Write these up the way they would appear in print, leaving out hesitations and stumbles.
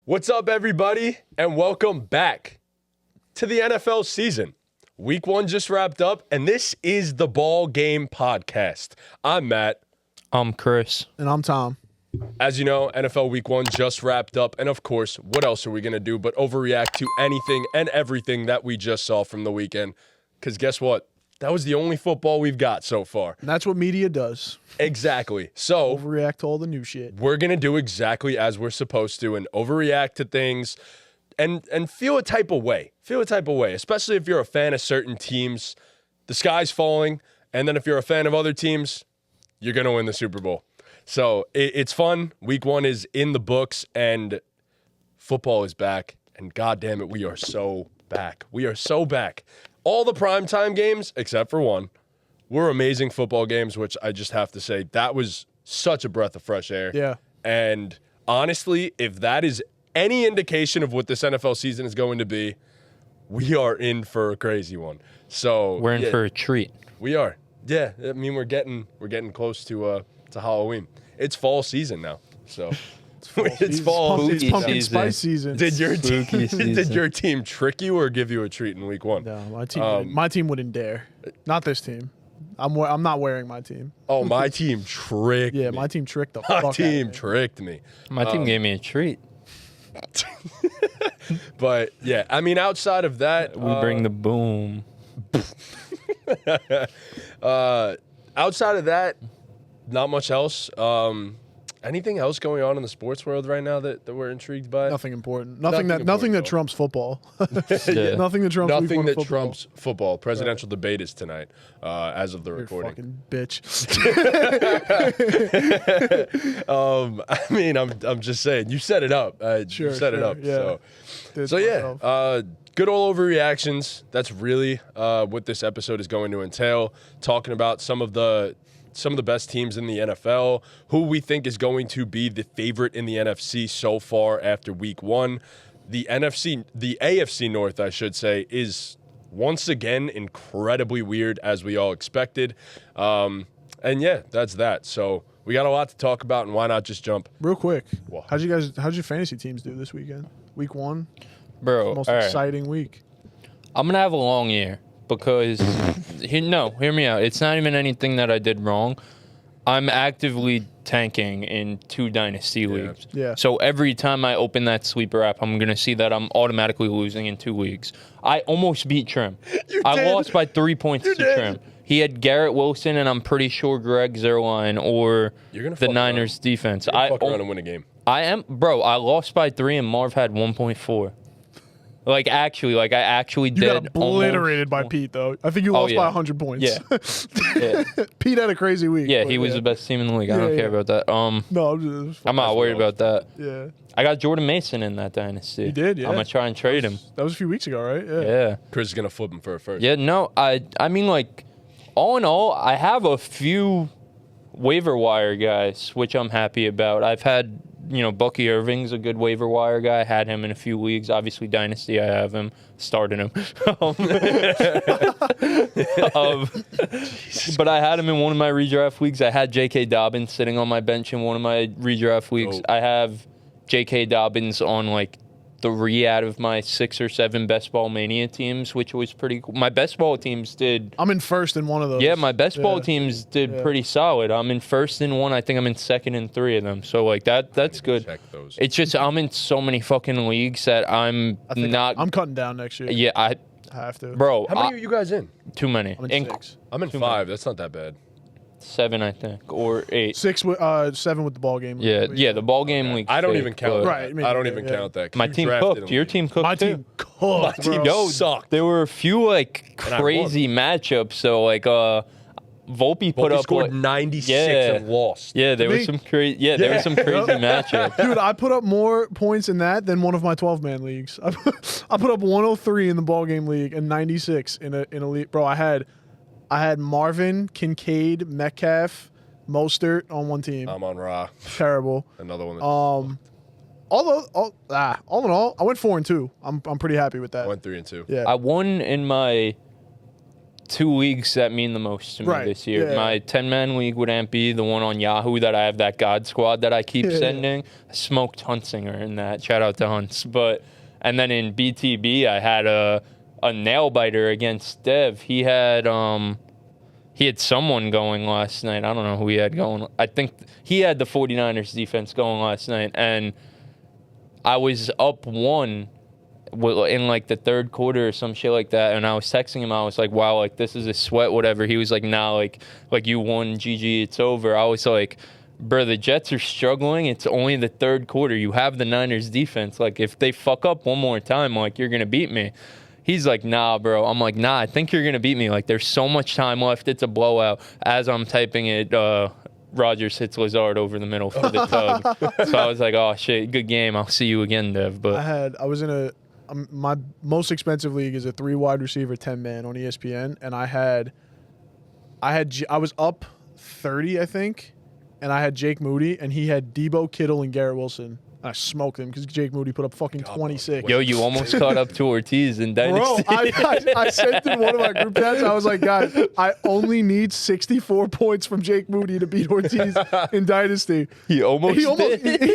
What's up, everybody, and welcome back to the NFL season. Week 1 just wrapped up, and this is the BallGame podcast. I'm Matt. I'm Chris. And I'm Tom. As you know, NFL Week 1 just wrapped up, and of course, what else are we going to do but overreact to anything and everything that we just saw from the weekend? Because guess what? That was the only football we've got so far. And that's what media does. Exactly. So Overreact to all the new shit. we're going to do exactly as we're supposed to and overreact to things and feel a type of way. Feel a type of way, especially if you're a fan of certain teams. The sky's falling, and then if you're a fan of other teams, you're going to win the Super Bowl. So it's fun. Week 1 is in the books, and football is back. And God damn it, we are so back. We are so back. All the primetime games, except for one, were amazing football games, which I just have to say, that was such a breath of fresh air. Yeah. And honestly, if that is any indication of what this NFL season is going to be, we are in for a crazy one. So We're in for a treat. we are. Yeah, I mean we're getting close to Halloween. It's fall season now. So it's fall. It's Spooky pumpkin season. spice season. Did your Spooky team, did season. your team trick you or give you a treat in week 1? No, my team wouldn't dare. Not this team. I'm not wearing my team. Oh, my team tricked Yeah, me. my team tricked the My fuck team out of me. tricked me. My team gave me a treat. But yeah, I mean outside of that, We bring the boom. outside of that, not much else. Anything else going on in the sports world right now that we're intrigued by? Nothing important. Nothing Nothing important, that though. trumps football. Yeah. Nothing that trumps week Nothing one that football. trumps football. Presidential debate is tonight, as of the You're a recording. fucking bitch. I mean, I'm just saying. You set it up. Sure, you set it sure, up. yeah. So yeah, good old overreactions. That's really what this episode is going to entail. Talking about some of the best teams in the NFL, who we think is going to be the favorite in the NFC so far after week 1. The AFC North, I should say, is once again incredibly weird, as we all expected. And yeah, that's that. So we got a lot to talk about, and why not just jump? Real quick, What? how'd your fantasy teams do this weekend? Week 1, Bro, most all right. exciting week. I'm going to have a long year because, hear me out. It's not even anything that I did wrong. I'm actively tanking in 2 dynasty leagues. Yeah. So every time I open that sleeper app, I'm going to see that I'm automatically losing in 2 leagues. I almost beat Trim. I did. lost by 3 points to did. Trim. He had Garrett Wilson, and I'm pretty sure Greg Zerline or You're gonna the fuck Niners around. defense. Fuck around and win a game. I am, bro. I lost by 3, and Marv had 1.4. I actually You did. got obliterated by almost- Pete, though. I think you Oh, lost yeah. by 100 points. Yeah. Yeah, Pete had a crazy week. yeah. but He was the best team in the league. I Yeah, don't care yeah. about that. No, I'm just I'm not worried about that. Yeah. I got Jordan Mason in that dynasty. You did, yeah. I'm gonna try and trade him. That was a few weeks ago, right? Yeah. Chris is gonna flip him for a first. Yeah. No. I mean, like, all in all, I have a few waiver wire guys, which I'm happy about. I've had, Bucky Irving's a good waiver wire guy. I had him in a few leagues. Obviously, Dynasty, I have him. Started him. But I had him in one of my redraft leagues. I had J.K. Dobbins sitting on my bench in one of my redraft leagues. Oh. I have J.K. Dobbins on, 3 out of my 6 or 7 Best Ball Mania teams, which was pretty cool. My Best Ball teams did... I'm in first in one of those. Yeah, my best ball Yeah. teams did Yeah. pretty solid. I'm in first in 1. I think I'm in second in 3 of them. So that's good. Check those. It's just I'm in so many fucking leagues that I'm I think not. I'm cutting down next year. Yeah, I have to. bro. How many are you guys in? Too many. I'm in 6. I'm in 5. That's not that bad. 7, I think, or 8. 6 with 7 with the ball game. Yeah, the ball game league. I don't even count. Right, That. me I don't neither, even yeah. count that. 'cause My you team drafted cooked. him. Your team cooked My too. team cooked, team bro. sucked. There were a few And I crazy matchups. So Volpe put Volpe up scored 96 Yeah. and lost. Yeah, there Me? was some crazy. Yeah, there was some crazy matchups. Dude, I put up more points in that than one of my 12-man leagues. I put up 103 in the ball game league and 96 in a league. Bro, I had Marvin, Kincaid, Metcalf, Mostert on one team. I'm on Raw. Terrible. Another one. That All in all, I went 4-2. I'm pretty happy with that. went 3-2. Yeah. I won in my two leagues that mean the most to me Right. this year. Yeah. My 10-man league with Ampy, the one on Yahoo that I have that God Squad that I keep sending. I smoked Huntsinger in that. Shout out to Hunts. And then in BTB, I had a nail biter against Dev. He had someone going last night. I don't know who he had going. I think he had the 49ers defense going last night, and I was up 1 in like the third quarter or some shit like that, and I was texting him. I was like, wow, like this is a sweat, whatever. He was like, nah, like you won, GG, it's over. I was like, bro, the Jets are struggling. It's only the third quarter. You have the Niners defense. Like if they fuck up one more time, like you're gonna beat me. He's like, nah, bro. I'm like, nah, I think you're gonna beat me. Like there's so much time left. It's a blowout. As I'm typing it, Rodgers hits Lazard over the middle for the tug. So I was like, oh shit, good game. I'll see you again, Dev. But I was in my most expensive league is a 3 wide receiver 10-man on ESPN, and I was up 30, I think, and I had Jake Moody, and he had Debo, Kittle, and Garrett Wilson. I smoked him because Jake Moody put up fucking 26. Yo, you almost caught up to Ortiz in Dynasty. Bro, I sent in one of my group chats. I was like, guys, I only need 64 points from Jake Moody to beat Ortiz in Dynasty. He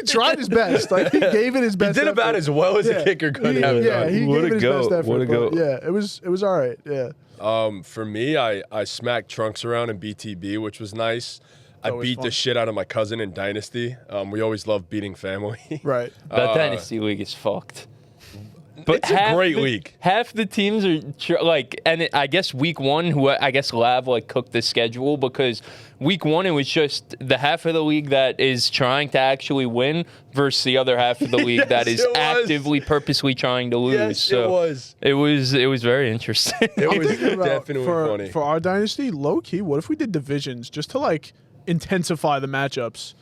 tried his best. Like he gave it his best. He did about as well as a kicker could have done. He gave it his best effort. What a goat. Yeah, it was all right. Yeah. For me, I smacked Trunks around in BTB, which was nice. I beat the shit out of my cousin in Dynasty. We always love beating family. Right. That Dynasty league is fucked. But it's a great league. Half the teams are I guess week 1, I guess Lav cooked the schedule because week 1 it was just the half of the league that is trying to actually win versus the other half of the league that is actively, purposely trying to lose. Yes, so it was very interesting. It was definitely funny. For our Dynasty, low key, what if we did divisions just to intensify the matchups?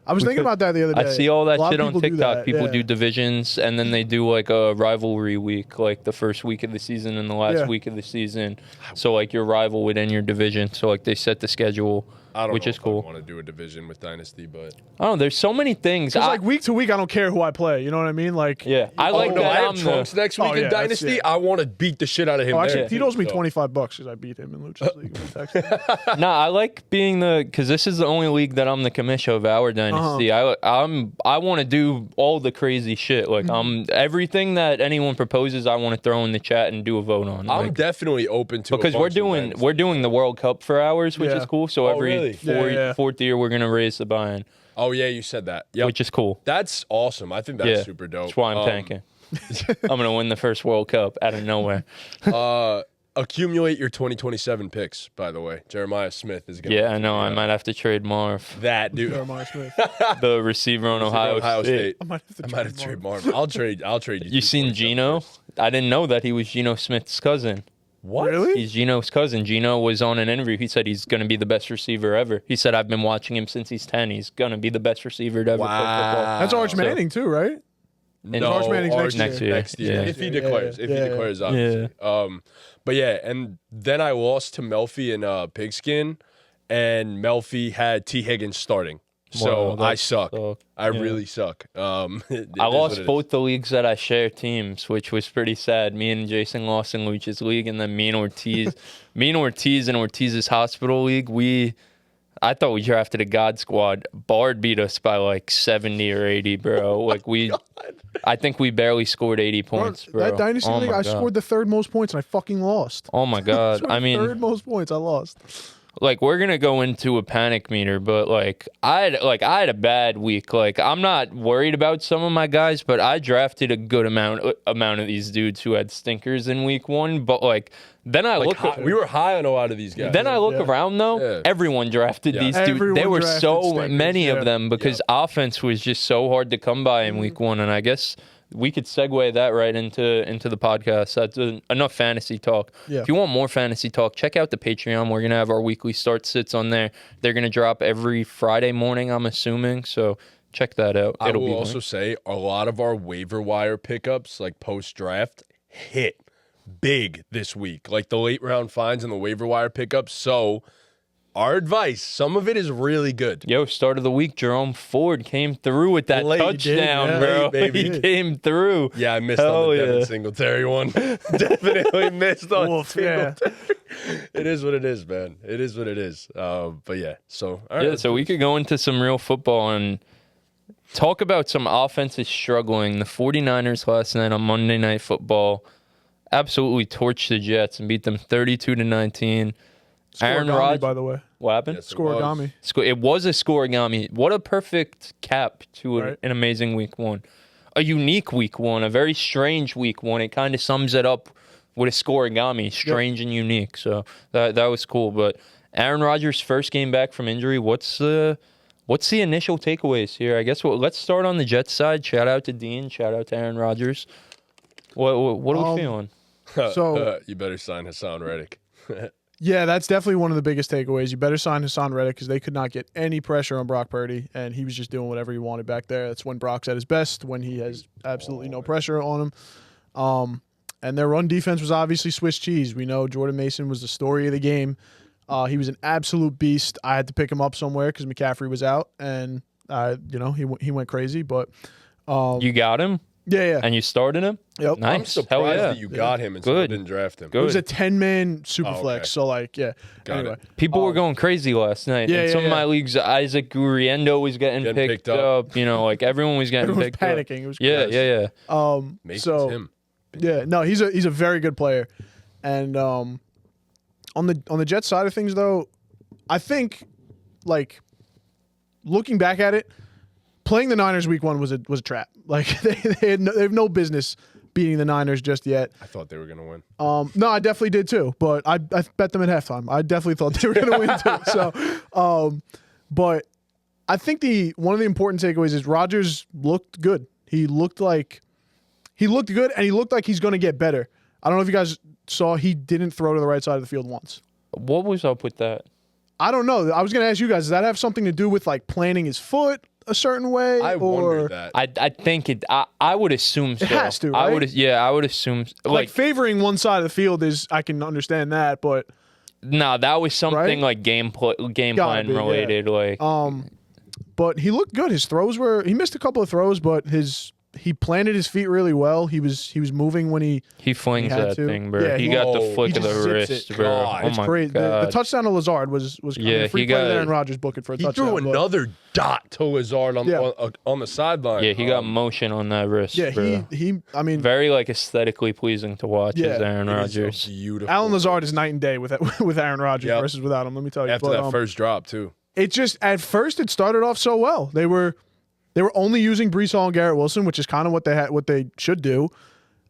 I was thinking about that the other day. I see all that shit on TikTok. People do do divisions, and then they do a rivalry week, like the first week of the season and the last week of the season. So your rival within your division. So they set the schedule, which is cool. I want to do a division with Dynasty, but I don't know. There's so many things. Because week to week, I don't care who I play. You know what I mean? Yeah, I like that. I have Trunks next week in Dynasty. I want to beat the shit out of him. Actually, he owes me $25 because I beat him in Lucha's league. Nah, I like being because this is the only league that I'm the commissioner of our Dynasty. I want to do all the crazy shit. Everything that anyone proposes, I want to throw in the chat and do a vote on. I'm definitely open to because we're doing the World Cup for ours, which is cool. So every fourth year we're gonna raise the buy-in. Oh yeah, you said that. Yeah, which is cool. That's awesome. I think that's super dope. That's why I'm tanking. I'm gonna win the first World Cup out of nowhere. Accumulate your 2027 picks, by the way. Jeremiah Smith is going to... Yeah, I know. I might have to trade Marv. That dude. Jeremiah Smith. The receiver on Ohio State. I might have to trade Marv. I'll trade you. You seen Geno? I didn't know that he was Geno Smith's cousin. What? Really? He's Geno's cousin. Geno was on an interview. He said he's going to be the best receiver ever. He said, I've been watching him since he's 10. He's going to be the best receiver to ever play football. That's Arch Manning too, right? No, Arch Manning's next year. If he declares. If he declares, obviously. Yeah. But yeah, and then I lost to Melfi and Pigskin, and Melfi had T. Higgins starting. So I suck. I really suck. I lost both the leagues that I share teams, which was pretty sad. Me and Jason lost in Lucha's league, and then me and Ortiz in Ortiz's hospital league, I thought we drafted a God squad. Bard beat us by 70 or 80, bro. I think we barely scored 80 points, bro. That Dynasty league, I scored the third most points and I fucking lost. Oh my God. Third most points, I lost. We're gonna go into a panic meter, but I had a bad week. I'm not worried about some of my guys, but I drafted a good amount of these dudes who had stinkers in week 1. But then I we were high on a lot of these guys. Then I look around though, everyone drafted these dudes. There were so many of them because offense was just so hard to come by in week 1, and I guess we could segue that right into the podcast. That's enough fantasy talk. Yeah. If you want more fantasy talk, check out the Patreon. We're going to have our weekly start sits on there. They're going to drop every Friday morning, I'm assuming. So check that out. I will also say a lot of our waiver wire pickups, post-draft, hit big this week. The late round finds and the waiver wire pickups. So our advice, some of it is really good. Yo, start of the week, Jerome Ford came through with that Late, touchdown, yeah. bro. Late, baby. He came through. Yeah, I missed Hell on the Devin yeah. Singletary one. Definitely missed on Wolf, yeah. Singletary. It is what it is, man. It is what it is. But yeah, so all right. Yeah, so we could go into some real football and talk about some offenses struggling. The 49ers last night on Monday Night Football absolutely torched the Jets and beat them 32-19. Aaron Scoregami, Rodgers. by the way. What happened? Yes, it was. Scoregami. It was a scoregami. What a perfect cap to Right. an amazing week one. A unique week one, a very strange week one. It kind of sums it up with a scoregami, strange and unique. So that was cool. But Aaron Rodgers' first game back from injury, what's the initial takeaways here? I guess let's start on the Jets side. Shout out to Dean. Shout out to Aaron Rodgers. What are we feeling? So- you better sign Hassan Reddick. Yeah, that's definitely one of the biggest takeaways. You better sign Hassan Reddick because they could not get any pressure on Brock Purdy, and he was just doing whatever he wanted back there. That's when Brock's at his best, when he has absolutely no pressure on him. And their run defense was obviously Swiss cheese. We know Jordan Mason was the story of the game. He was an absolute beast. I had to pick him up somewhere because McCaffrey was out, and he went crazy. But You got him yeah. and you started him? Yep. Nice. I'm surprised Hell yeah. that you got him and still Good. didn't draft him. Good. It was a 10-man super Oh, okay. flex. So, like, yeah. Got anyway. it. People were going crazy last night. Yeah, In yeah, some of yeah. my leagues, Isaac Guriendo was getting picked up. You know, like everyone was getting Everyone was picked up. panicking. It was Yeah, crazy. yeah. Mason's So, him. yeah, no, he's a very good player. And on the Jets side of things, though, I think, like, looking back at it, playing the Niners week one was a trap. Like, they have no business beating the Niners just yet. I thought they were gonna win. No, I definitely did too, but I bet them at halftime. I definitely thought they were going to win too. So, but I think one of the important takeaways is Rodgers looked good. He looked good, and he looked like he's going to get better. I don't know if you guys saw, he didn't throw to the right side of the field once. What was up with that? I don't know. I was going to ask you guys, does that have something to do with like planting his foot a certain way? I wondered that. I think it. I would assume so. It has to, I right? would. Yeah, I would assume. Like favoring one side of the field is, I can understand that, but no, that was something Right? like game Gotta plan be, yeah. related. Like but he looked good. His throws he missed a couple of throws, but he planted his feet really well. He was moving when he he had that to. thing, bro. Yeah, he he- got the Whoa. flick He of the just zips wrist, it. bro. God. Oh it's my great. god. The touchdown to Lazard was Yeah, free he play got- that Aaron Rodgers booked it for a He touchdown. threw but- another dot to Lazard Yeah. on the sideline. Yeah, he got motion on that wrist. Yeah, bro. he. I mean, very like aesthetically pleasing to watch. Yeah. Is Aaron It is so Rodgers. beautiful. Alan Lazard is night and day with Aaron Rodgers Yep. versus without him. Let me tell you. After But, that first drop too. it just at first it started off so well. They were only using Breece Hall and Garrett Wilson, which is kind of what they should do.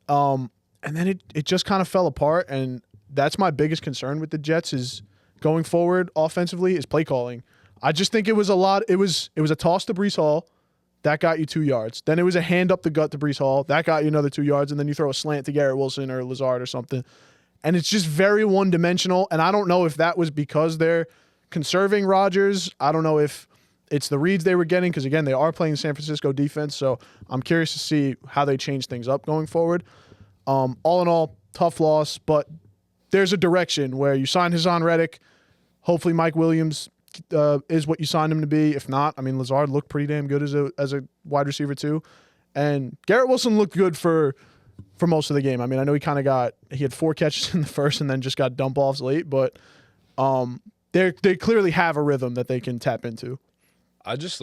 And then it just kind of fell apart, and that's my biggest concern with the Jets is going forward offensively is play calling. I just think it was a lot. It was a toss to Breece Hall. That got you 2 yards. Then it was a hand up the gut to Breece Hall. That got you another 2 yards. And then you throw a slant to Garrett Wilson or Lazard or something. And it's just very one-dimensional. And I don't know if that was because they're conserving Rodgers. I don't know if it's the reads they were getting because, again, they are playing San Francisco defense. So I'm curious to see how they change things up going forward. All in all, tough loss. But there's a direction where you sign Hassan Reddick. Hopefully Mike Williams is what you signed him to be. If not, I mean, Lazard looked pretty damn good as a wide receiver too. And Garrett Wilson looked good for most of the game. I mean, I know he had 4 catches in the first and then just got dump offs late, but they clearly have a rhythm that they can tap into. I just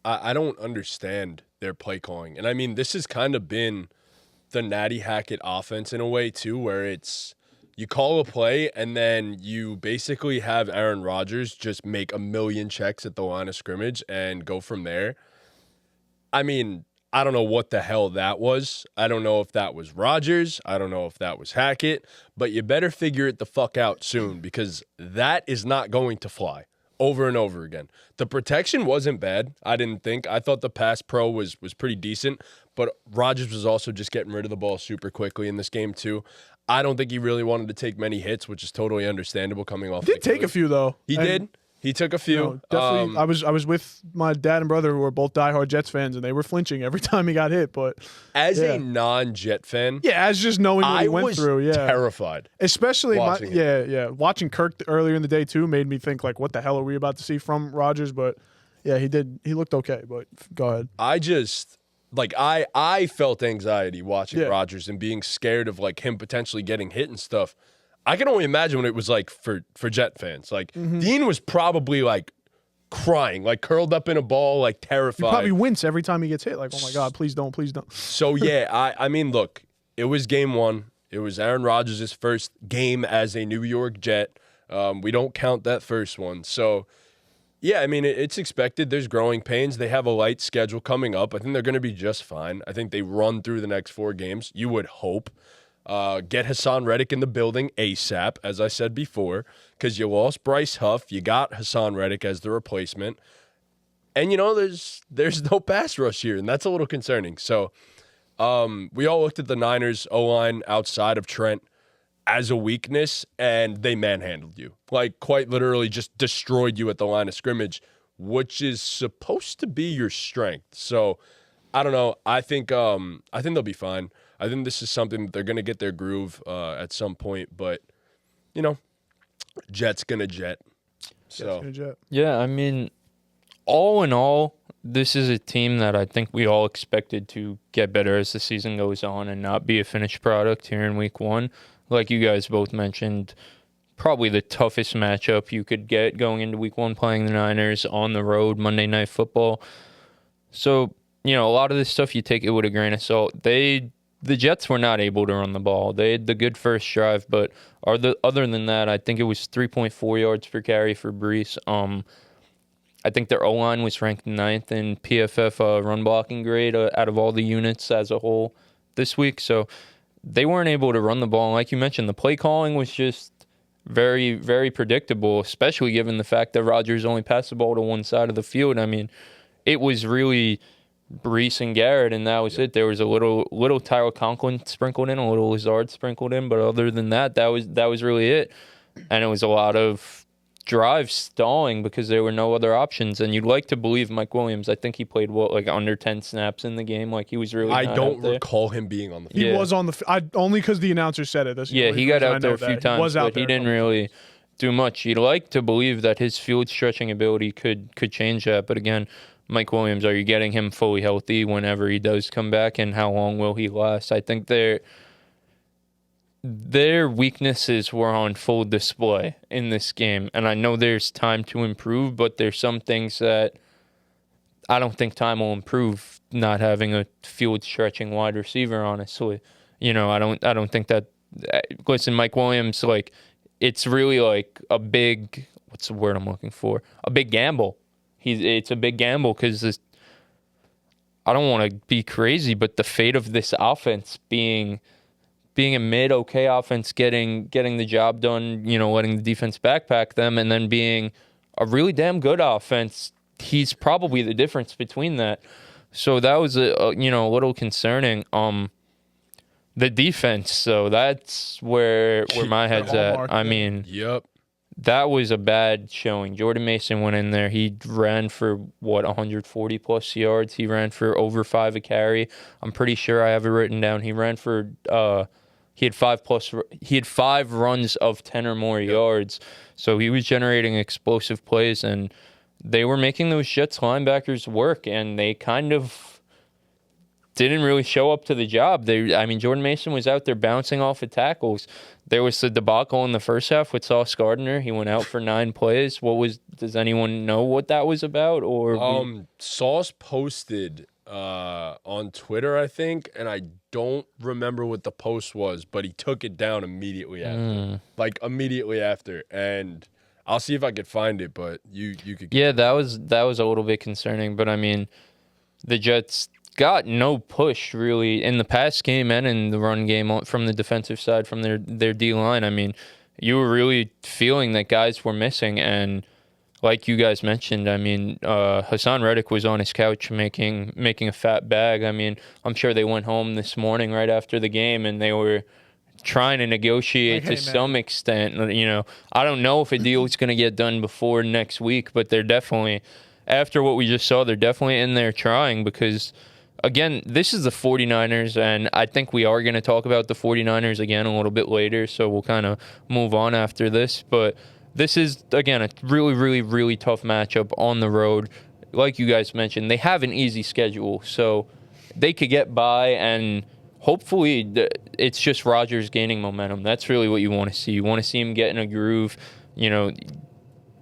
I don't understand their play calling. And I mean, this has kind of been the Natty Hackett offense in a way too, where it's you call a play and then you basically have Aaron Rodgers just make a million checks at the line of scrimmage and go from there. I mean, I don't know what the hell that was. I don't know if that was Rodgers. I don't know if that was Hackett. But you better figure it the fuck out soon because that is not going to fly over and over again. The protection wasn't bad, I didn't think. I thought the pass pro was pretty decent. But Rodgers was also just getting rid of the ball super quickly in this game too. I don't think he really wanted to take many hits, which is totally understandable coming off. He did take a few though. He did. He took a few. No, definitely. I was with my dad and brother who are both diehard Jets fans, and they were flinching every time he got hit. But as a non-Jet fan, as just knowing what he went through, terrified. Especially watching Kirk earlier in the day too made me think like, what the hell are we about to see from Rodgers? But yeah, he did. He looked okay. But go ahead. I felt anxiety watching Rodgers and being scared of like him potentially getting hit and stuff. I can only imagine what it was like for Jet fans. Like Dean was probably like crying, like curled up in a ball, like terrified. You probably wince every time he gets hit. Like, oh my God, please don't, please don't. So yeah, I mean, look, it was game 1. It was Aaron Rodgers' first game as a New York Jet. We don't count that first one. So yeah, I mean, it's expected. There's growing pains. They have a light schedule coming up. I think they're going to be just fine. I think they run through the next 4 games. You would hope. Get Hassan Reddick in the building ASAP, as I said before, because you lost Bryce Huff. You got Hassan Reddick as the replacement. And, you know, there's no pass rush here, and that's a little concerning. So we all looked at the Niners O-line outside of Trent as a weakness, and they manhandled you. Like, quite literally just destroyed you at the line of scrimmage, which is supposed to be your strength. So, I don't know. I think they'll be fine. I think this is something that they're going to get their groove at some point, but, you know, Jet's going to jet. So, yeah, I mean, all in all, this is a team that I think we all expected to get better as the season goes on and not be a finished product here in week 1. Like you guys both mentioned, probably the toughest matchup you could get going into week 1 playing the Niners on the road, Monday Night Football. So, you know, a lot of this stuff you take it with a grain of salt. The Jets were not able to run the ball. They had the good first drive, but other than that, I think it was 3.4 yards per carry for Brees. I think their O-line was ranked 9th in PFF run blocking grade out of all the units as a whole this week. So they weren't able to run the ball. And like you mentioned, the play calling was just very, very predictable, especially given the fact that Rodgers only passed the ball to one side of the field. I mean, it was really Brees and Garrett, and that was it. There was a little Tyler Conklin sprinkled in, a little Lazard sprinkled in, but other than that, that was really it. And it was a lot of drives stalling because there were no other options. And you'd like to believe Mike Williams. I think he played like under 10 snaps in the game. Like he was really. I don't recall him being on the field. He was on the only because the announcer said it. He got out there a few times, but he didn't really do much. You'd like to believe that his field stretching ability could change that, but again, Mike Williams, are you getting him fully healthy whenever he does come back, and how long will he last? I think their weaknesses were on full display in this game, and I know there's time to improve, but there's some things that I don't think time will improve. Not having a field stretching wide receiver, honestly, you know, I don't think that. Listen, Mike Williams, like it's really like a big. What's the word I'm looking for? A big gamble. It's a big gamble because I don't want to be crazy, but the fate of this offense being a mid-okay offense, getting the job done, you know, letting the defense backpack them, and then being a really damn good offense, he's probably the difference between that. So that was a little concerning. The defense, so that's where my head's at. I mean, yep. That was a bad showing. Jordan Mason went in there. He ran for 140 plus yards. He ran for over 5 a carry. I'm pretty sure I have it written down. He ran for he had 5 runs of 10 or more yards. So he was generating explosive plays, and they were making those Jets linebackers work, and they kind of didn't really show up to the job. Jordan Mason was out there bouncing off of tackles. There was the debacle in the first half with Sauce Gardner. He went out for 9 plays. Does anyone know what that was about? Or Sauce posted on Twitter, I think, and I don't remember what the post was, but he took it down immediately after. Like immediately after. And I'll see if I could find it, but you could. Yeah, that was a little bit concerning, but I mean, the Jets got no push really in the pass game and in the run game from the defensive side from their D-line. I mean, you were really feeling that guys were missing, and like you guys mentioned, I mean, Hassan Reddick was on his couch making a fat bag. I mean, I'm sure they went home this morning right after the game, and they were trying to negotiate to some extent. You know, I don't know if a deal is going to get done before next week, but they're definitely, after what we just saw, they're definitely in there trying because, again, this is the 49ers, and I think we are going to talk about the 49ers again a little bit later, so we'll kind of move on after this. But this is, again, a really, really, really tough matchup on the road. Like you guys mentioned, they have an easy schedule, so they could get by, and hopefully it's just Rodgers gaining momentum. That's really what you want to see. You want to see him get in a groove, you know,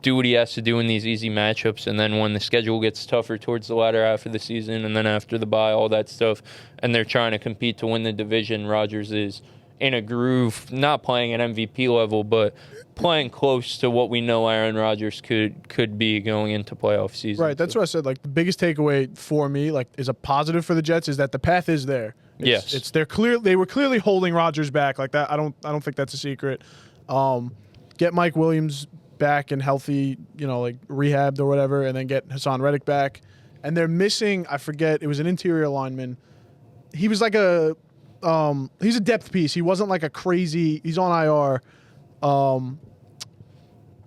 do what he has to do in these easy matchups, and then when the schedule gets tougher towards the latter half of the season and then after the bye, all that stuff, and they're trying to compete to win the division, Rodgers is in a groove, not playing at MVP level, but playing close to what we know Aaron Rodgers could be going into playoff season. Right, that's what I said. Like, the biggest takeaway for me, like, is a positive for the Jets is that the path is there. Yes, they were clearly holding Rodgers back like that. I don't think that's a secret. Get Mike Williams back and healthy, you know, like rehabbed or whatever, and then get Hassan Reddick back. And they're missing, I forget, it was an interior lineman. He was like he's a depth piece. He wasn't like a crazy. He's on IR.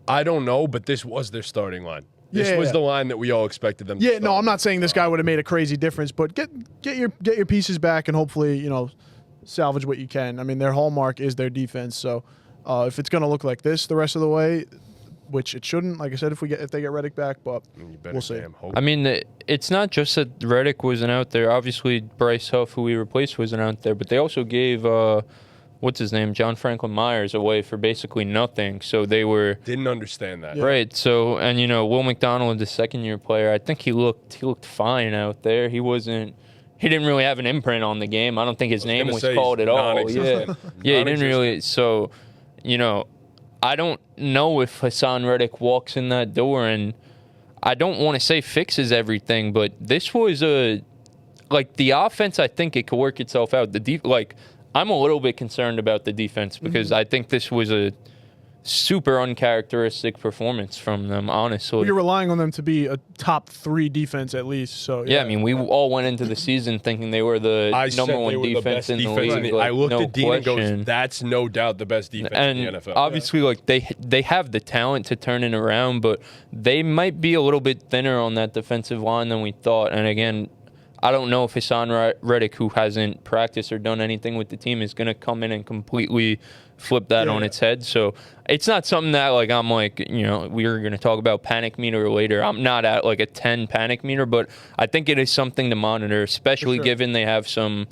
I don't know, but this was their starting line. This was the line that we all expected them to start. No, I'm not saying this guy would have made a crazy difference, but get your pieces back and hopefully, you know, salvage what you can. I mean, their hallmark is their defense. So if it's going to look like this the rest of the way, which it shouldn't, like I said, if they get Reddick back, but we'll see. I mean, it's not just that Reddick wasn't out there. Obviously, Bryce Huff, who we replaced, wasn't out there, but they also gave what's his name, John Franklin Myers, away for basically nothing. So they didn't understand that. Right. So, and you know, Will McDonald, the second-year player, I think he looked fine out there. He didn't really have an imprint on the game. I don't think his name was called at all. Yeah, he didn't really. So, you know, I don't know if Hassan Reddick walks in that door, and I don't want to say fixes everything, but this was the offense. I think it could work itself out. I'm a little bit concerned about the defense because I think this was a super uncharacteristic performance from them, honestly. Well, you're relying on them to be a top 3 defense at least. So yeah, I mean, we all went into the season thinking they were the number one defense in the league. I looked at Dean and goes, that's no doubt the best defense in the NFL. Obviously, like they have the talent to turn it around, but they might be a little bit thinner on that defensive line than we thought. And again, I don't know if Hassan Reddick, who hasn't practiced or done anything with the team, is going to come in and completely flip that on its head. So it's not something that, like, I'm like, you know, we're going to talk about panic meter later. I'm not at, like, a 10 panic meter, but I think it is something to monitor, especially given they have some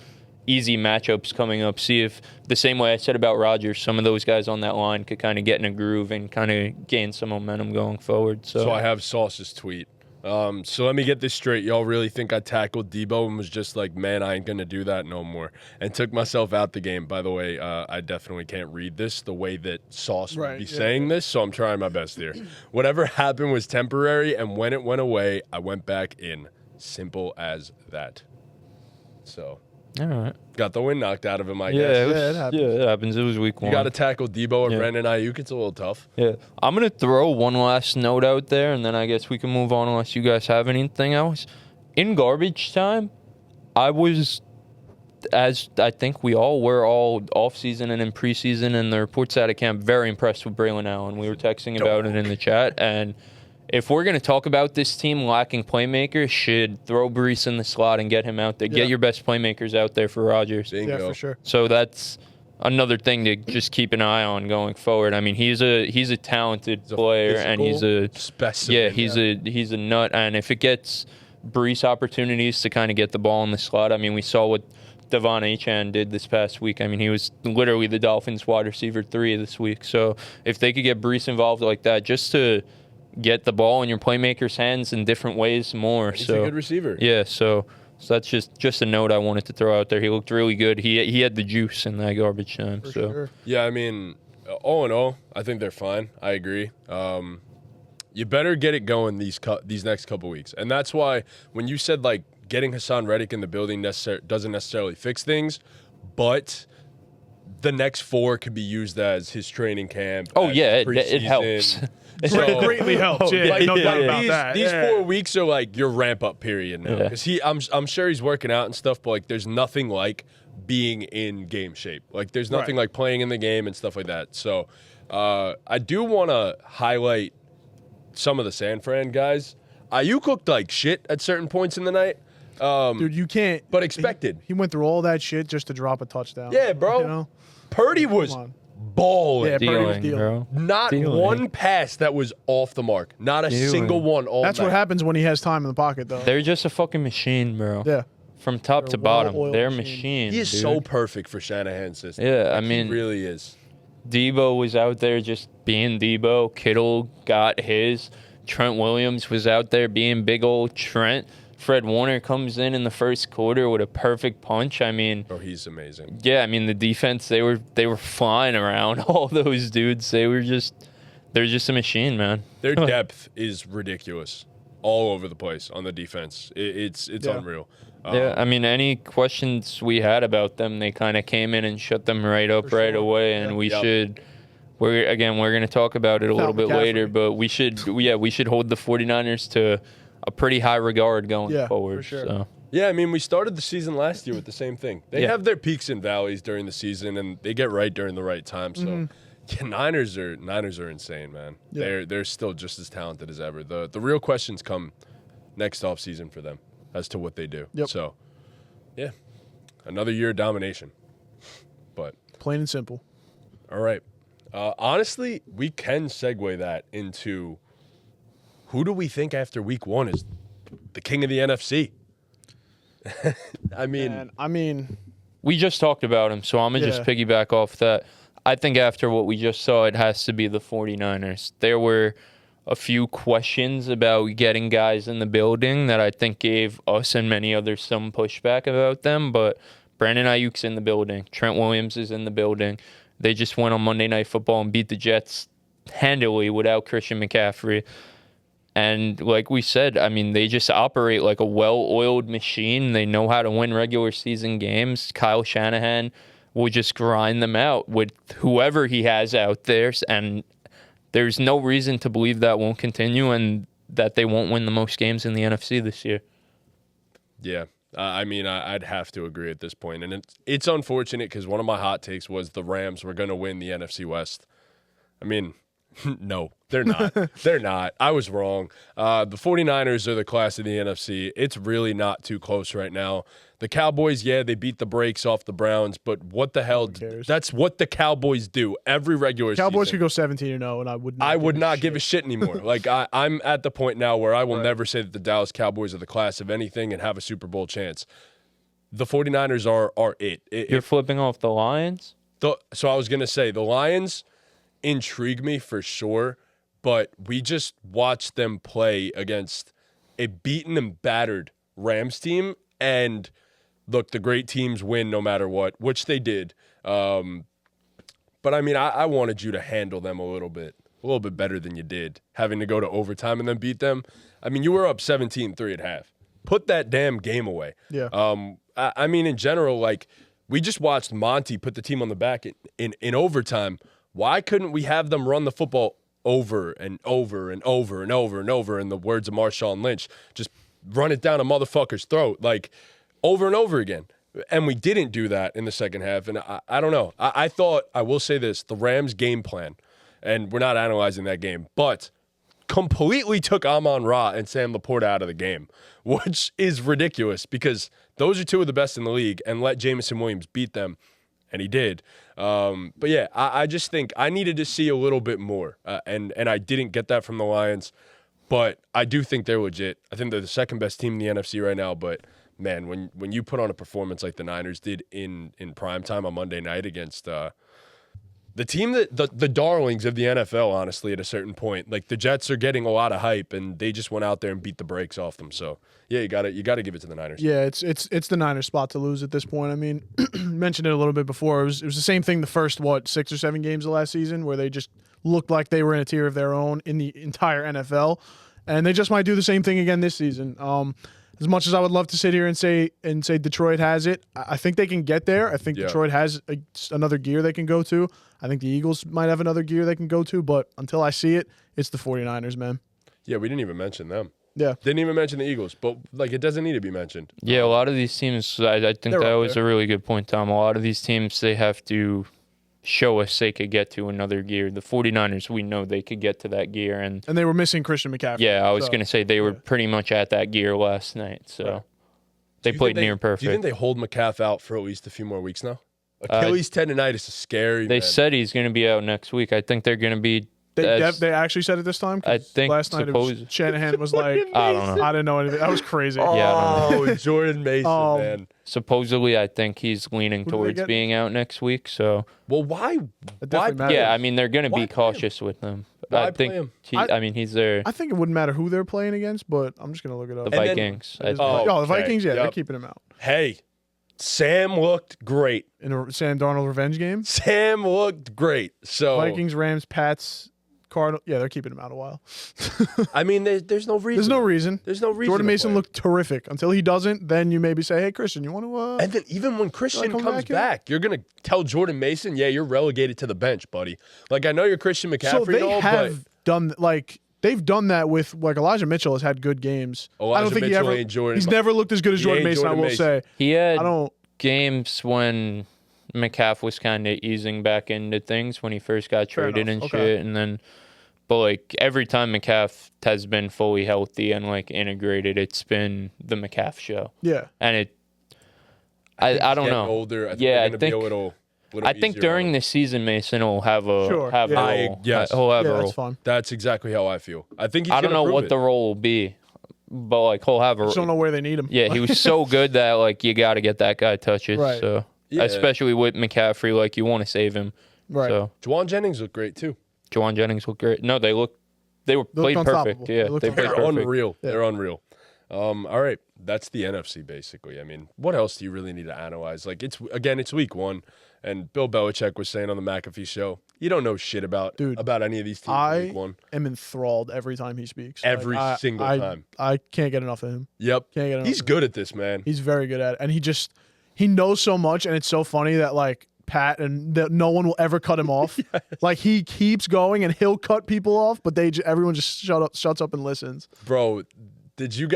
easy matchups coming up. See if, the same way I said about Rodgers, some of those guys on that line could kind of get in a groove and kind of gain some momentum going forward. So I have Sauce's tweet. So let me get this straight. Y'all really think I tackled Debo and was just like, man, I ain't going to do that no more, and took myself out the game. By the way, I definitely can't read this the way that Sauce would be saying this, so I'm trying my best here. Whatever happened was temporary, and when it went away, I went back in. Simple as that. So all right. Got the wind knocked out of him, I guess. it happens. Yeah, it happens. It was week 1. You got to tackle Debo and Brandon Ayuk. It's a little tough. Yeah. I'm going to throw one last note out there, and then I guess we can move on unless you guys have anything else. In garbage time, I was, as I think we all were all offseason and in preseason and the reports out of camp, very impressed with Braylon Allen. We were texting about it in the chat, and if we're going to talk about this team lacking playmakers, should throw Brees in the slot and get him out there. Get your best playmakers out there for Rodgers. Bingo. Yeah, for sure. So that's another thing to just keep an eye on going forward. I mean, he's a talented player, and he's a specimen. Yeah, he's a nut. And if it gets Brees opportunities to kind of get the ball in the slot, I mean, we saw what Devon Achane did this past week. I mean, he was literally the Dolphins' wide receiver 3 this week. So if they could get Brees involved like that, just to get the ball in your playmakers' hands in different ways more. He's a good receiver. Yeah, so that's just a note I wanted to throw out there. He looked really good. He had the juice in that garbage time. For so sure. Yeah, I mean, all in all, I think they're fine. I agree. You better get it going these next couple weeks. And that's why when you said, like, getting Hassan Reddick in the building doesn't necessarily fix things, but the next 4 could be used as his training camp. Oh, as yeah, it preseason. helps. So, Greatly helps. Yeah, no doubt about that. These 4 weeks are like your ramp up period now. Because I'm sure he's working out and stuff, but like there's nothing like being in game shape. Like there's nothing like playing in the game and stuff like that. So I do want to highlight some of the San Fran guys. Ayuk looked like shit at certain points in the night. Dude, you can't. But expected. He went through all that shit just to drop a touchdown. Yeah, bro. You know? Purdy was balling. Yeah, Purdy was Dealing, bro. Not one pass that was off the mark. Not a single one all That's night. what happens when he has time in the pocket, though. They're just a fucking machine, bro. Yeah. From top to a bottom, well-oiled they're machine. machines. He is dude. so perfect for Shanahan's system. Yeah, I Like, mean, he really is. Debo was out there just being Debo. Kittle got his. Trent Williams was out there being big old Trent. Fred Warner comes in the first quarter with a perfect punch. I mean, Oh, he's amazing. yeah, I mean the defense they were flying around all those dudes. They're just a machine, man. Their depth is ridiculous, all over the place on the defense. It's unreal. Yeah, I mean, any questions we had about them, they kind of came in and shut them right up right away, and we should. We're going to talk about it a little bit later, but we should hold the 49ers to a pretty high regard going forward. For sure. So. Yeah, I mean, we started the season last year with the same thing. They have their peaks and valleys during the season, and they get right during the right time. So, yeah, Niners are insane, man. Yeah. They're still just as talented as ever. The real questions come next offseason for them as to what they do. Yep. So, yeah, another year of domination. But Plain and simple. all right. Honestly, we can segue that into who do we think after week 1 is the king of the NFC? I mean, we just talked about him, so I'm going to just piggyback off that. I think after what we just saw, it has to be the 49ers. There were a few questions about getting guys in the building that I think gave us and many others some pushback about them, but Brandon Ayuk's in the building. Trent Williams is in the building. They just went on Monday Night Football and beat the Jets handily without Christian McCaffrey. And like we said, I mean, they just operate like a well-oiled machine. They know how to win regular season games. Kyle Shanahan will just grind them out with whoever he has out there. And there's no reason to believe that won't continue and that they won't win the most games in the NFC this year. Yeah. I mean, I'd have to agree at this point. And it's unfortunate because one of my hot takes was the Rams were going to win the NFC West. I mean, no, they're not. They're not. I was wrong. The 49ers are the class of the NFC. It's really not too close right now. The Cowboys, yeah, they beat the brakes off the Browns, but what the hell? That's what the Cowboys do every regular season. Cowboys could go 17-0, and I would not give a shit anymore. Like, I'm at the point now where I will never say that the Dallas Cowboys are the class of anything and have a Super Bowl chance. The 49ers are it. You're flipping off the Lions? So I was going to say, the Lions intrigue me for sure, but we just watched them play against a beaten and battered Rams team, and look, the great teams win no matter what, which they did. But I mean, I wanted you to handle them a little bit better than you did, having to go to overtime and then beat them. I mean, you were up 17-3 at half. Put that damn game away. Yeah. I mean, in general, like, we just watched Monty put the team on the back in overtime. Why couldn't we have them run the football over and over and over and over and over, in the words of Marshawn Lynch? Just run it down a motherfucker's throat, like, over and over again. And we didn't do that in the second half. And I don't know. I thought, I will say this, the Rams game plan, and we're not analyzing that game, but completely took Amon-Ra and Sam Laporta out of the game, which is ridiculous because those are two of the best in the league, and let Jamison Williams beat them. And he did. But yeah, I just think I needed to see a little bit more. And I didn't get that from the Lions. But I do think they're legit. I think they're the second best team in the NFC right now. But man, when you put on a performance like the Niners did in primetime on Monday night against the team that the darlings of the NFL, honestly, at a certain point, like the Jets are getting a lot of hype, and they just went out there and beat the brakes off them. So yeah, you got to give it to the Niners. Yeah, it's the Niners' spot to lose at this point. I mean, mentioned it a little bit before. It was the same thing the first 6 or 7 games of last season, where they just looked like they were in a tier of their own in the entire NFL, and they just might do the same thing again this season. As much as I would love to sit here and say Detroit has it, I think they can get there. I think Detroit has another gear they can go to. I think the Eagles might have another gear they can go to, but until I see it, it's the 49ers, man. Yeah, we didn't even mention them. Yeah. Didn't even mention the Eagles, but like it doesn't need to be mentioned. Yeah, a lot of these teams, I think that was a really good point, Tom. A lot of these teams, they have to show us they could get to another gear. The 49ers, we know they could get to that gear. And they were missing Christian McCaffrey. Yeah, I was going to say they were pretty much at that gear last night. So they played near perfect. Do you think they hold McCaff out for at least a few more weeks now? Achilles tendonitis is scary, They said he's going to be out next week. I think they're going to be... They actually said it this time? I think last night Shanahan was like, I don't know. I didn't know anything. That was crazy. Oh, Jordan Mason, man. Supposedly, I think he's leaning towards being out next week. So, well, why? Yeah, I mean, they're going to be cautious with him. I think he's there. I think it wouldn't matter who they're playing against, but I'm just going to look it up. The Vikings. The Vikings, yeah, they're keeping him out. Hey, Sam looked great. In a Sam Darnold revenge game? Sam looked great. So Vikings, Rams, Pats, Cardinals. Yeah, they're keeping him out a while. I mean, there's no reason. There's no reason. There's no reason. Jordan Mason looked terrific. Until he doesn't, then you maybe say, hey, Christian, you want to... And then even when Christian comes back, you're going to tell Jordan Mason, yeah, you're relegated to the bench, buddy. Like, I know you're Christian McCaffrey. So they have done, like... They've done that with, like, Elijah Mitchell has had good games. I don't think he's never looked as good as Jordan Mason, I will say. He had games when McCaff was kind of easing back into things when he first got traded and shit. And then, but, like, every time McCaff has been fully healthy and, like, integrated, it's been the McCaff show. Yeah. And I don't know. Older. I think they're going to be a little I think during the season, Mason will have a role. Yes. He'll have a role. That's fine. That's exactly how I feel. I think he's I don't know what it. the role will be, but like he'll have a. I just don't know where they need him. Yeah, he was so good that like you got to get that guy touches. Right. So especially with McCaffrey, like you want to save him. Right. So Juwan Jennings looked great too. Juwan Jennings looked great. No, they were played perfect. Yeah, they played perfect. Unreal. Yeah. They're unreal. All right, that's the NFC basically. I mean, what else do you really need to analyze? Like it's week 1. And Bill Belichick was saying on the McAfee show, you don't know shit about any of these teams in week 1. I am enthralled every time he speaks. Every single time. I can't get enough of him. Yep. He's good at this, man. He's very good at it. And he knows so much, and it's so funny that, like, Pat and that no one will ever cut him off. Yes. Like, he keeps going, and he'll cut people off, but everyone just shuts up and listens. Bro, did you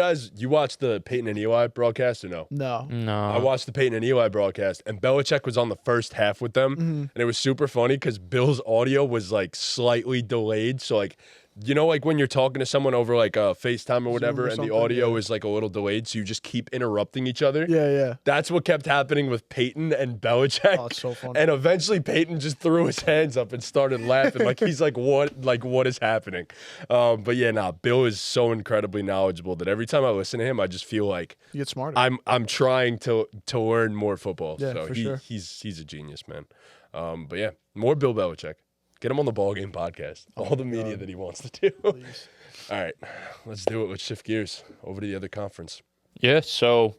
watch the Peyton and Eli broadcast or no? No. I watched the Peyton and Eli broadcast, and Belichick was on the first half with them, and it was super funny because Bill's audio was like slightly delayed. So like, you know, like when you're talking to someone over like FaceTime or whatever, and the audio is like a little delayed, so you just keep interrupting each other. Yeah. That's what kept happening with Peyton and Belichick. Oh, it's so funny. And eventually Peyton just threw his hands up and started laughing. Like he's like, what is happening? But yeah, Bill is so incredibly knowledgeable that every time I listen to him, I just feel like you get smarter. I'm trying to learn more football. Yeah, so for sure. He's a genius, man. But yeah, more Bill Belichick. Get him on the BallGame podcast. All the media that he wants to do. Please. All right, let's do it. Let's shift gears over to the other conference. Yeah, so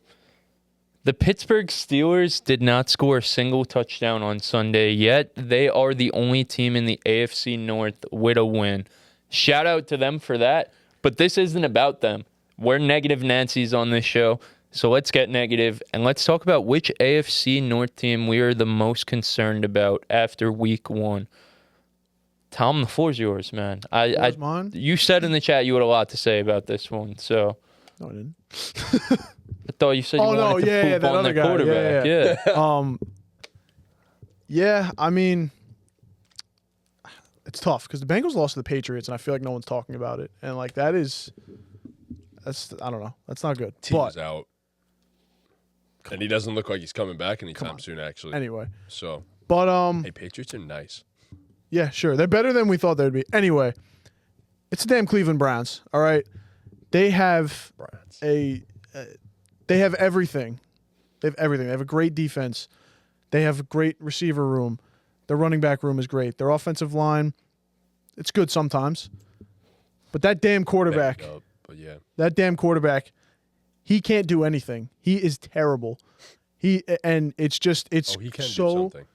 the Pittsburgh Steelers did not score a single touchdown on Sunday, yet they are the only team in the AFC North with a win. Shout out to them for that, but this isn't about them. We're negative Nancy's on this show, so let's get negative, and let's talk about which AFC North team we are the most concerned about after week 1. Tom, the floor's yours, man. Mine? You said in the chat you had a lot to say about this one, so. No, I didn't. I thought you said you wanted to poop on their quarterback. Yeah, I mean, it's tough because the Bengals lost to the Patriots, and I feel like no one's talking about it. And, like, I don't know. That's not good. Team's out. And he doesn't look like he's coming back anytime soon, actually. Anyway. So. But, hey, Patriots are nice. Yeah, sure. They're better than we thought they'd be. Anyway, it's the damn Cleveland Browns, all right? They have they have everything. They have everything. They have a great defense. They have a great receiver room. Their running back room is great. Their offensive line, it's good sometimes. But that damn quarterback, he can't do anything. He is terrible. It's he can do something.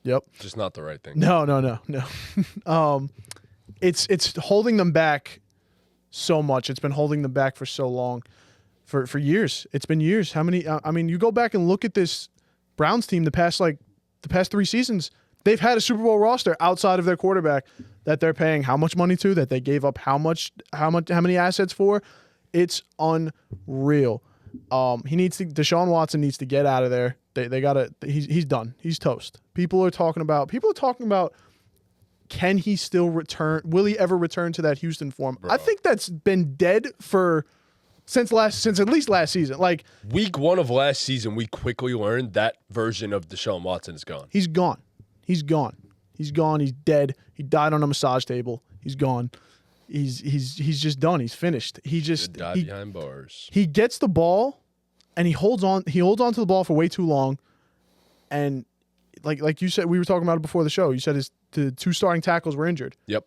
Yep. Just not the right thing. No. It's holding them back so much. It's been holding them back for so long, for years. It's been years. How many? I mean, you go back and look at this Browns team. The past 3 seasons, they've had a Super Bowl roster outside of their quarterback that they're paying how much money to, that they gave up how many assets for. It's unreal. Deshaun Watson needs to get out of there. They gotta. He's done. He's toast. People are talking about. Can he still return? Will he ever return to that Houston form? Bro. I think that's been dead since at least last season. Like week 1 of last season, we quickly learned that version of Deshaun Watson is gone. He's gone. He's gone. He's gone. He's dead. He died on a massage table. He's gone. He's just done. He's finished. He just died behind bars. He gets the ball, and he holds on. He holds on to the ball for way too long, and like you said, we were talking about it before the show. You said the 2 starting tackles were injured. Yep.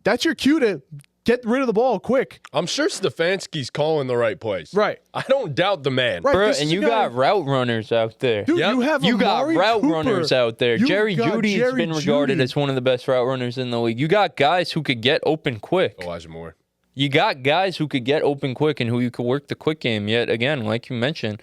That's your cue to get rid of the ball quick. I'm sure Stefanski's calling the right place. Right. I don't doubt the man. Right, bro, and you got route runners out there. Dude, Yep. you got route Cooper. runners out there. Jerry Judy's been regarded as one of the best route runners in the league. You got guys who could get open quick. Elijah Moore. You got guys who could get open quick and who you could work the quick game. Yet again, like you mentioned,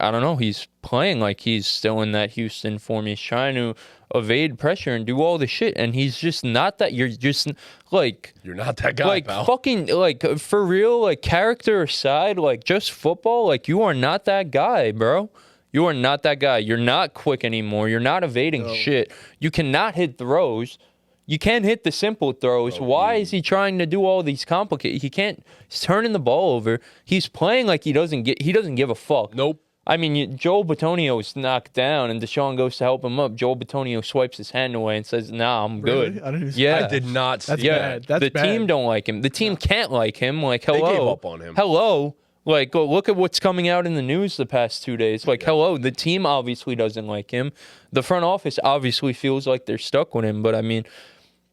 I don't know, he's playing like he's still in that Houston form. He's trying to evade pressure and do all the shit, and he's just not that. You're just like... You're not that guy, like, pal. fucking, like, for real, like, character aside, like, just football, like, you are not that guy, bro. You are not that guy. You're not quick anymore. You're not evading shit. You cannot hit throws. You can't hit the simple throws. Why is he trying to do all these complicated... He can't... He's turning the ball over. He's playing like he doesn't give a fuck. Nope. I mean, Joel Bitonio is knocked down, and Deshaun goes to help him up. Joel Bitonio swipes his hand away and says, "Nah, I'm good." Really? I did not see that. That's the bad. Team don't like him. The team can't like him. Like, hello. They gave up on him. Hello. Like, go look at what's coming out in the news the past 2 days. Like, hello. The team obviously doesn't like him. The front office obviously feels like they're stuck with him. But, I mean,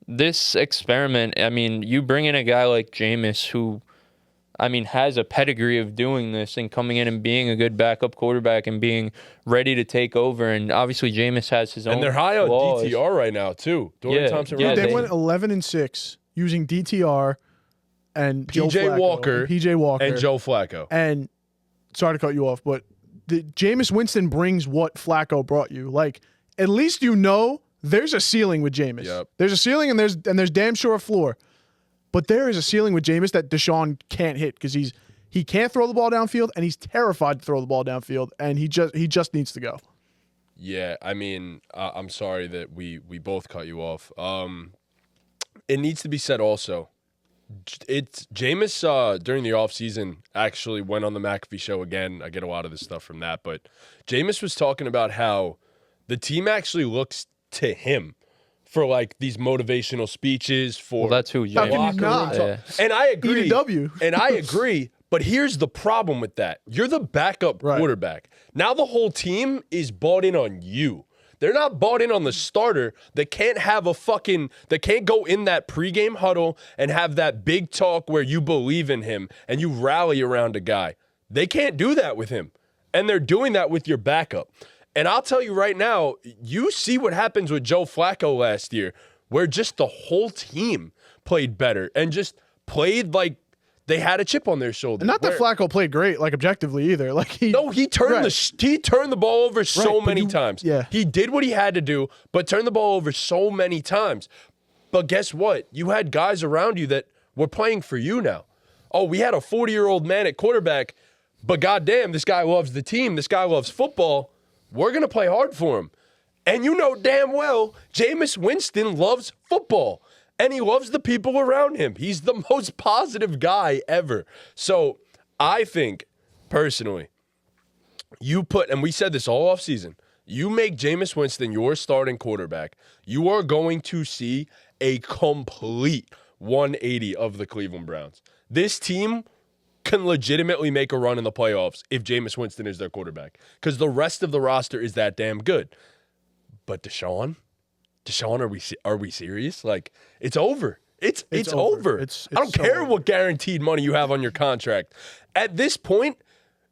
this experiment, I mean, you bring in a guy like Jameis who... I mean, has a pedigree of doing this and coming in and being a good backup quarterback and being ready to take over. And obviously, Jameis has his own. And they're high on flaws. DTR right now, too. Dorian Thompson. Dude, they went 11-6 using DTR and PJ Walker. PJ Walker. And Joe Flacco. And sorry to cut you off, but Jameis Winston brings what Flacco brought you. Like, at least you know there's a ceiling with Jameis. Yep. There's a ceiling and there's damn sure a floor. But there is a ceiling with Jameis that Deshaun can't hit because he can't throw the ball downfield and he's terrified to throw the ball downfield and he just needs to go. Yeah, I mean, I'm sorry that we both cut you off. It needs to be said also. It's Jameis during the offseason actually went on the McAfee show again. I get a lot of this stuff from that, but Jameis was talking about how the team actually looks to him for like these motivational speeches for that's who How can you not? And I agree. EDW. And I agree. But here's the problem with that. You're the backup quarterback. Now the whole team is bought in on you. They're not bought in on the starter that can't have that can't go in that pregame huddle and have that big talk where you believe in him and you rally around a guy. They can't do that with him. And they're doing that with your backup. And I'll tell you right now, you see what happens with Joe Flacco last year, where just the whole team played better and just played like they had a chip on their shoulder. And not that Flacco played great, like objectively either. Like he turned the ball over so many times. Yeah. He did what he had to do, but turned the ball over so many times. But guess what? You had guys around you that were playing for you now. Oh, we had a 40-year-old man at quarterback, but goddamn, this guy loves the team. This guy loves football. We're going to play hard for him. And you know damn well, Jameis Winston loves football. And he loves the people around him. He's the most positive guy ever. So I think, personally, and we said this all offseason, you make Jameis Winston your starting quarterback, you are going to see a complete 180 of the Cleveland Browns. This team can legitimately make a run in the playoffs if Jameis Winston is their quarterback because the rest of the roster is that damn good. But Deshaun, are we serious? Like, it's over. It's over. I don't care what guaranteed money you have on your contract. At this point,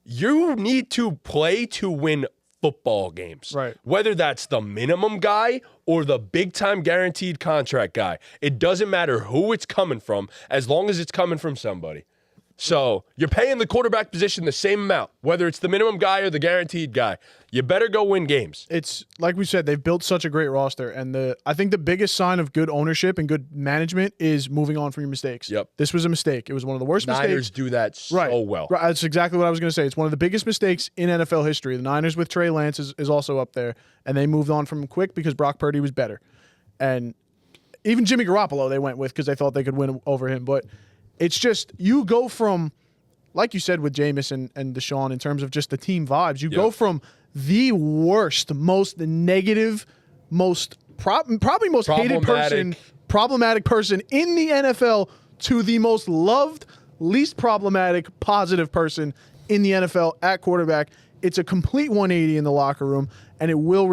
you need to play to win football games. Right. Whether that's the minimum guy or the big-time guaranteed contract guy. It doesn't matter who it's coming from as long as it's coming from somebody. So you're paying the quarterback position the same amount, whether it's the minimum guy or the guaranteed guy. You better go win games. It's like we said, they've built such a great roster, and I think the biggest sign of good ownership and good management is moving on from your mistakes. Yep. This was a mistake. It was one of the worst Niners mistakes. do that so well. Right. That's exactly what I was going to say. It's one of the biggest mistakes in NFL history. The Niners with Trey Lance is also up there, and they moved on from him quick because Brock Purdy was better. And even Jimmy Garoppolo they went with because they thought they could win over him. But it's just you go from, like you said with Jameis and Deshaun in terms of just the team vibes, you go from the worst, most negative, probably most hated person, problematic person in the NFL to the most loved, least problematic, positive person in the NFL at quarterback. It's a complete 180 in the locker room, and it will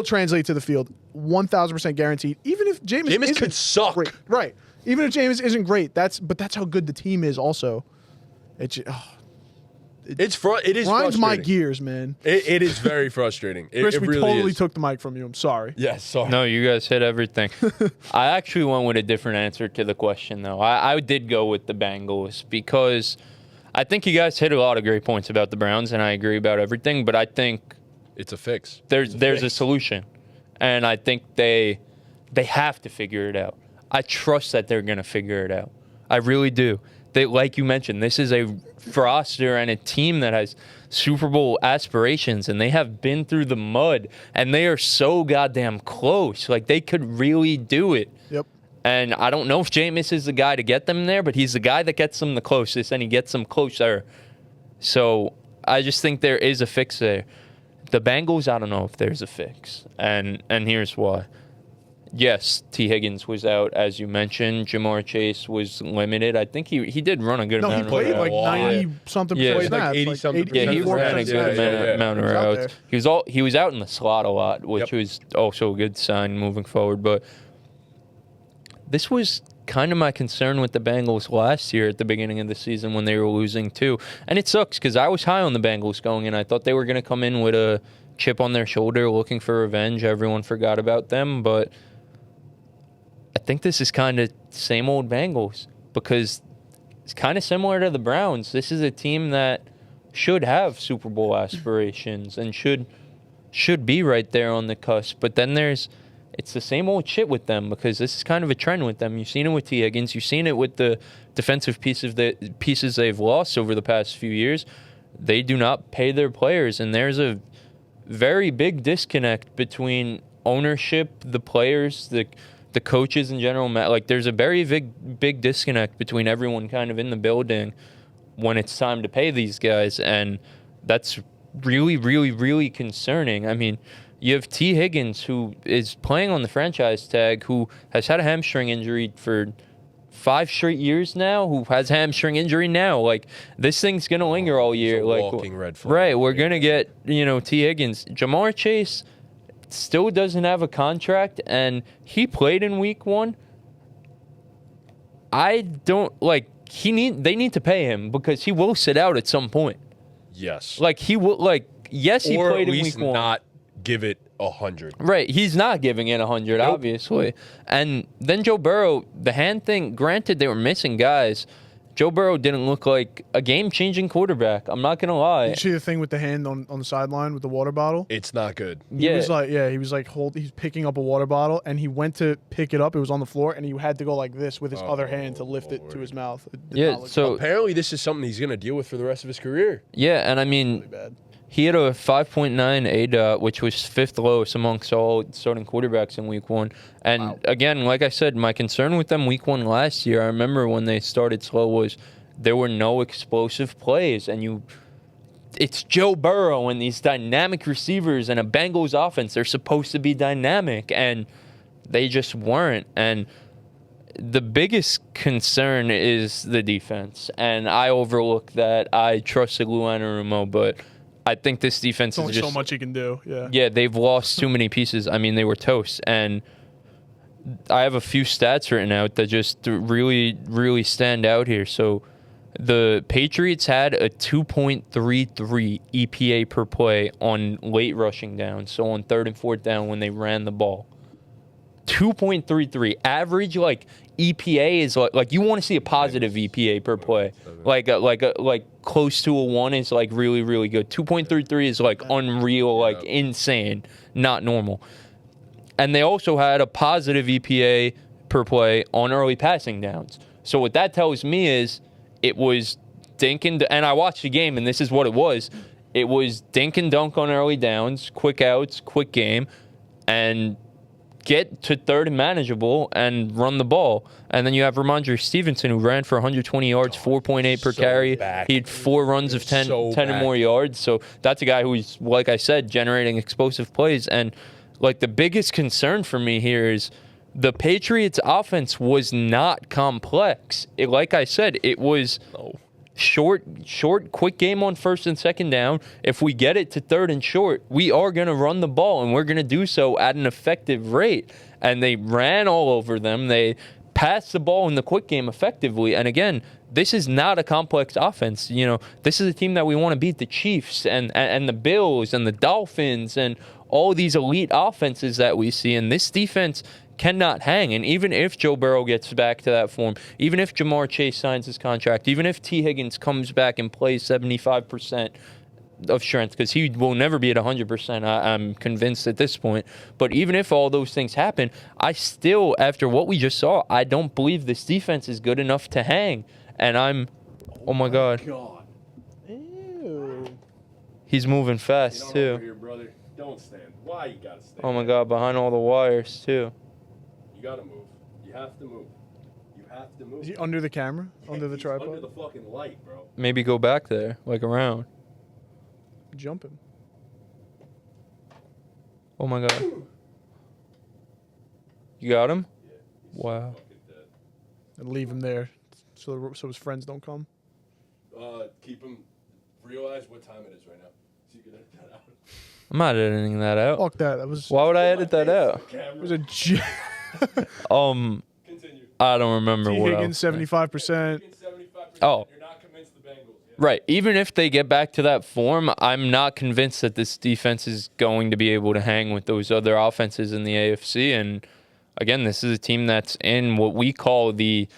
translate to the field. 1,000% guaranteed. Even if Jameis could suck. Great. Right. Even if Jameis isn't great, that's how good the team is also. It is grinds frustrating. my gears, man. It is very frustrating. Chris, it we really totally is. took the mic from you. I'm sorry. Yes, sorry. No, you guys hit everything. I actually went with a different answer to the question, though. I did go with the Bengals because I think you guys hit a lot of great points about the Browns, and I agree about everything, but I think it's a fix. There's a solution, and I think they have to figure it out. I trust that they're going to figure it out. I really do. Like you mentioned, this is a roster and a team that has Super Bowl aspirations, and they have been through the mud, and they are so goddamn close. Like, they could really do it. Yep. And I don't know if Jameis is the guy to get them there, but he's the guy that gets them the closest, and he gets them closer. So I just think there is a fix there. The Bengals, I don't know if there's a fix, and here's why. Yes, T. Higgins was out, as you mentioned. Jamar Chase was limited. I think he did run a good amount. He played like 90-something percent snaps. Like 80-something Yeah, he ran a good amount of routes. He was out in the slot a lot, which was also a good sign moving forward. But this was kind of my concern with the Bengals last year at the beginning of the season when they were losing too. And it sucks because I was high on the Bengals going in. I thought they were going to come in with a chip on their shoulder looking for revenge. Everyone forgot about them, but I think this is kind of same old Bengals because it's kind of similar to the Browns. This is a team that should have Super Bowl aspirations and should be right there on the cusp. But then it's the same old shit with them because this is kind of a trend with them. You've seen it with T. Higgins. You've seen it with the defensive pieces they've lost over the past few years. They do not pay their players, and there's a very big disconnect between ownership, the players, the coaches in general. Like, there's a very big disconnect between everyone kind of in the building when it's time to pay these guys, and that's really, really, really concerning. I mean, you have T. Higgins, who is playing on the franchise tag, who has had a hamstring injury for 5 straight years now, who has hamstring injury now. Like, this thing's going to linger all year. Like, walking red flag. Right, we're going to get, T. Higgins. Jamar Chase still doesn't have a contract, and he played in week 1. I don't they need to pay him because he will sit out at some point. Yes. Like, he will, yes, he or played at in least week 1. not give it 100. Right, he's not giving it 100, Nope. obviously. And then Joe Burrow, the hand thing, granted they were missing guys. Joe Burrow didn't look like a game-changing quarterback. I'm not going to lie. Did you see the thing with the hand on the sideline with the water bottle? It's not good. He was he's picking up a water bottle, and he went to pick it up. It was on the floor, and he had to go like this with his other hand to lift it to his mouth. It did not look so apparently this is something he's going to deal with for the rest of his career. yeah, and I mean, really bad. he had a 5.9 ADOT, which was 5th lowest amongst all starting quarterbacks in week 1. And again, like I said, my concern with them week 1 last year, I remember when they started slow, was there were no explosive plays. And it's Joe Burrow and these dynamic receivers and a Bengals offense. They're supposed to be dynamic, and they just weren't. And the biggest concern is the defense. And I overlook that. I trusted Lou Anarumo, but I think this defense There's is only just so much he can do. Yeah. Yeah, they've lost too many pieces. I mean, they were toast. And I have a few stats written out that just really, really stand out here. So The Patriots had a 2.33 EPA per play on late rushing down, so on 3rd and 4th down when they ran the ball. 2.33 average, like EPA is like you want to see a positive EPA per play, like close to a 1 is like really, really good. 2.33 is like unreal, like insane, not normal. And they also had a positive EPA per play on early passing downs. So what that tells me is it was dink and I watched the game, and this is what it was. It was dink and dunk on early downs, quick outs, quick game, and get to 3rd and manageable and run the ball. And then you have Ramondre Stevenson, who ran for 120 yards, 4.8 per carry. He had 4 runs of 10 or more yards. So that's a guy who's, like I said, generating explosive plays. And like the biggest concern for me here is the Patriots' offense was not complex. Like I said, it was short, quick game on 1st and 2nd down. If we get it to 3rd and short, we are going to run the ball, and we're going to do so at an effective rate. And they ran all over them. They passed the ball in the quick game effectively. And again, this is not a complex offense. You know, this is a team that we want to beat the Chiefs and the Bills and the Dolphins and all these elite offenses that we see. And this defense cannot hang. And even if Joe Burrow gets back to that form, even if Jamar Chase signs his contract, even if T. Higgins comes back and plays 75% of strength, because he will never be at 100%, I'm convinced at this point. But even if all those things happen, I still, after what we just saw, I don't believe this defense is good enough to hang. And oh my God. Ew. He's moving fast, too. Over here, brother. Don't stand. Why you gotta stand? Oh my God, behind all the wires, too. You gotta move. You have to move. You have to move. Is he under the camera? Under the tripod? Under the fucking light, bro. Maybe go back there, like around. Jump him. Oh my God. You got him? Yeah, Wow. fucking dead. And leave him there so his friends don't come. Keep him. Realize what time it is right now. So you can edit that out. I'm not editing that out. Fuck that. That was. Why would I edit that out? It was a Continue. I don't remember T. what Higgins, else. 75%. 75%. Oh. You're not convinced the Bengals. Yeah. Right. Even if they get back to that form, I'm not convinced that this defense is going to be able to hang with those other offenses in the AFC. And again, this is a team that's in what we call the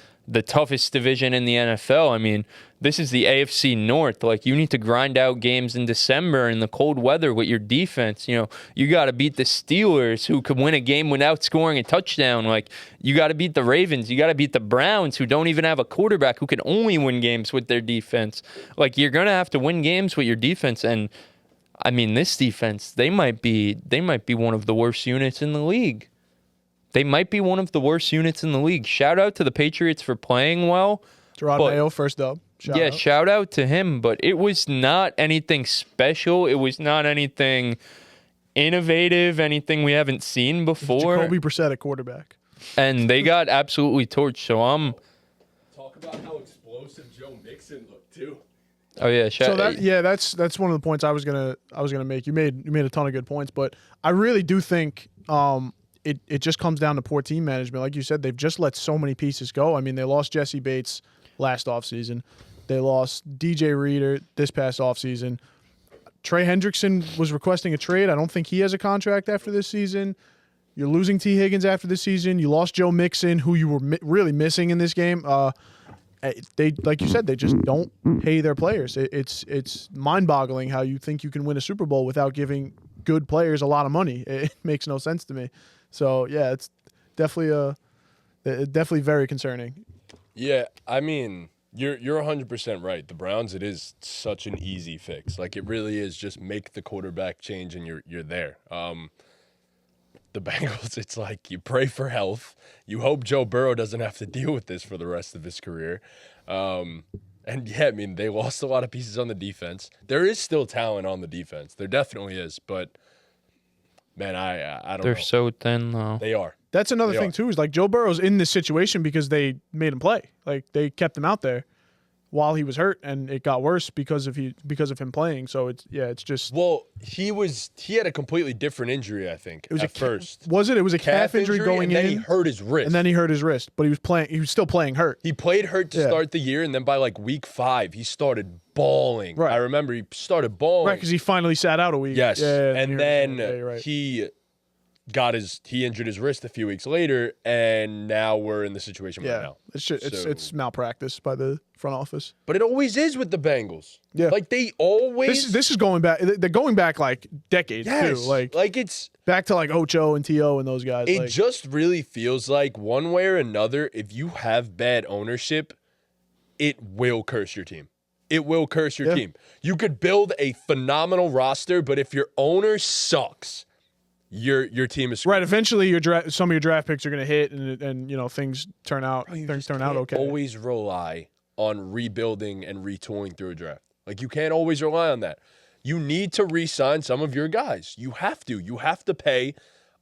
toughest division in the NFL. I mean, this is the AFC North. Like, you need to grind out games in December in the cold weather with your defense. You know, you got to beat the Steelers, who could win a game without scoring a touchdown. Like, you got to beat the Ravens. You got to beat the Browns, who don't even have a quarterback, who can only win games with their defense. Like, you're going to have to win games with your defense. And I mean, this defense, they might be one of the worst units in the league. They might be one of the worst units in the league. Shout out to the Patriots for playing well. Gerard Mayo, first dub. Shout out to him. But it was not anything special. It was not anything innovative, anything we haven't seen before. Jacoby Brissett at quarterback. And they got absolutely torched. So Talk about how explosive Joe Mixon looked, too. Oh yeah, that's one of the points I was gonna make. You made a ton of good points, but I really do think it just comes down to poor team management. Like you said, they've just let so many pieces go. I mean, they lost Jesse Bates last offseason. They lost DJ Reader this past offseason. Trey Hendrickson was requesting a trade. I don't think he has a contract after this season. You're losing T. Higgins after this season. You lost Joe Mixon, who you were really missing in this game. They, like you said, they just don't pay their players. It's mind-boggling how you think you can win a Super Bowl without giving good players a lot of money. It makes no sense to me. So yeah, it's definitely very concerning. Yeah, I mean, you're 100% right. The Browns, it is such an easy fix. Like, it really is just make the quarterback change and you're there. The Bengals, it's like you pray for health. You hope Joe Burrow doesn't have to deal with this for the rest of his career. And yeah, I mean, they lost a lot of pieces on the defense. There is still talent on the defense. There definitely is, but man, I don't know. they're so thin though. They are. That's another thing too, is like Joe Burrow's in this situation because they made him play. Like, they kept him out there. while he was hurt, and it got worse because of him playing. So it's just. Well, he had a completely different injury, I think. It was at first. Was it? It was a calf injury going and then he hurt his wrist. And then he hurt his wrist, but he was playing. He was still playing hurt. He played hurt to start the year, and then by like week 5, he started bawling. Right. I remember he started bawling. Right, because he finally sat out a week. Yes, and then you're right. he injured his wrist a few weeks later, and now we're in the situation right now. It's malpractice by the front office. But it always is with the Bengals. Yeah, like they always. This is going back. They're going back like decades too. Like it's back to like Ocho and T.O. and those guys. It just really feels like one way or another, if you have bad ownership, it will curse your team. It will curse your team. You could build a phenomenal roster, but if your owner sucks, your team is screwed. Right. Eventually, some of your draft picks are going to hit, and things turn out okay. Always rely on rebuilding and retooling through a draft. Like you can't always rely on that. You need to re-sign some of your guys. You have to. You have to pay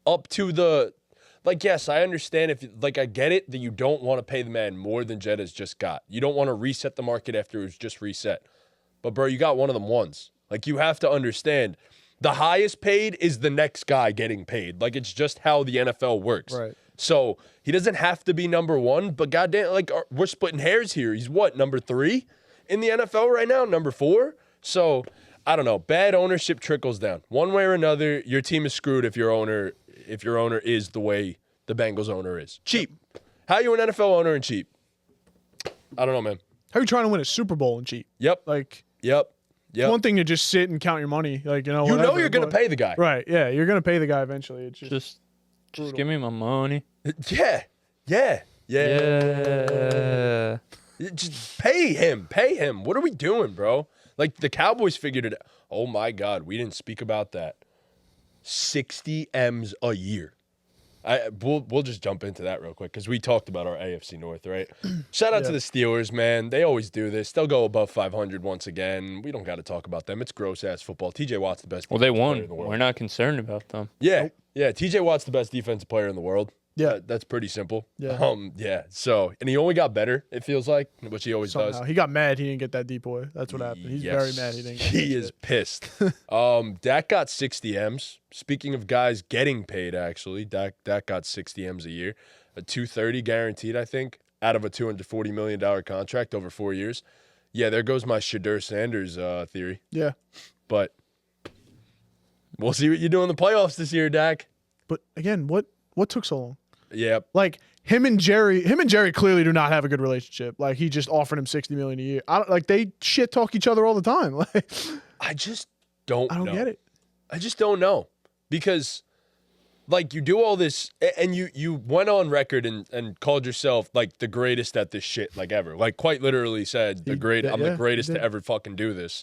up to the. Like, yes, I understand I get it that you don't want to pay the man more than Jed has just got. You don't want to reset the market after it was just reset. But, bro, you got one of them ones. Like, you have to understand the highest paid is the next guy getting paid. Like, it's just how the NFL works. Right. So, he doesn't have to be number 1, but goddamn, like, we're splitting hairs here. He's what, number 3 in the NFL right now? Number 4? So, I don't know. Bad ownership trickles down. One way or another, your team is screwed if your owner is the way the Bengals owner is. Cheap. How are you an NFL owner and cheap? I don't know, man. How are you trying to win a Super Bowl and cheap? Yep. Yep. One thing to just sit and count your money. Like, you're going to pay the guy. Right. Yeah. You're going to pay the guy eventually. It's just give me my money. Yeah. Just pay him. Pay him. What are we doing, bro? Like, the Cowboys figured it out. Oh, my God. We didn't speak about that. 60 M's a year. We'll just jump into that real quick because we talked about our AFC North, right? Shout out to the Steelers, man. They always do this. They'll go above 500 once again. We don't got to talk about them. It's gross-ass football. TJ Watt's the best defensive player won. in the world. We're not concerned about them. Yeah. TJ Watt's the best defensive player in the world. Yeah. That's pretty simple. Yeah. So, and he only got better, it feels like, which he always does. He got mad he didn't get that decoy. That's what happened. He's very mad he didn't get that. He is pissed. Dak got 60 M's. Speaking of guys getting paid, actually, Dak got 60 M's a year. A $230 guaranteed, I think, out of a $240 million contract over 4 years. Yeah, there goes my Shadur Sanders theory. Yeah. But we'll see what you do in the playoffs this year, Dak. But again, what took so long? Yep. Like him and Jerry clearly do not have a good relationship. Like he just offered him $60 million a year. They shit talk each other all the time. Like I just don't. I don't get it. I just don't know because, like, you do all this and you went on record and called yourself like the greatest at this shit like ever. Like quite literally said I'm the greatest to ever fucking do this.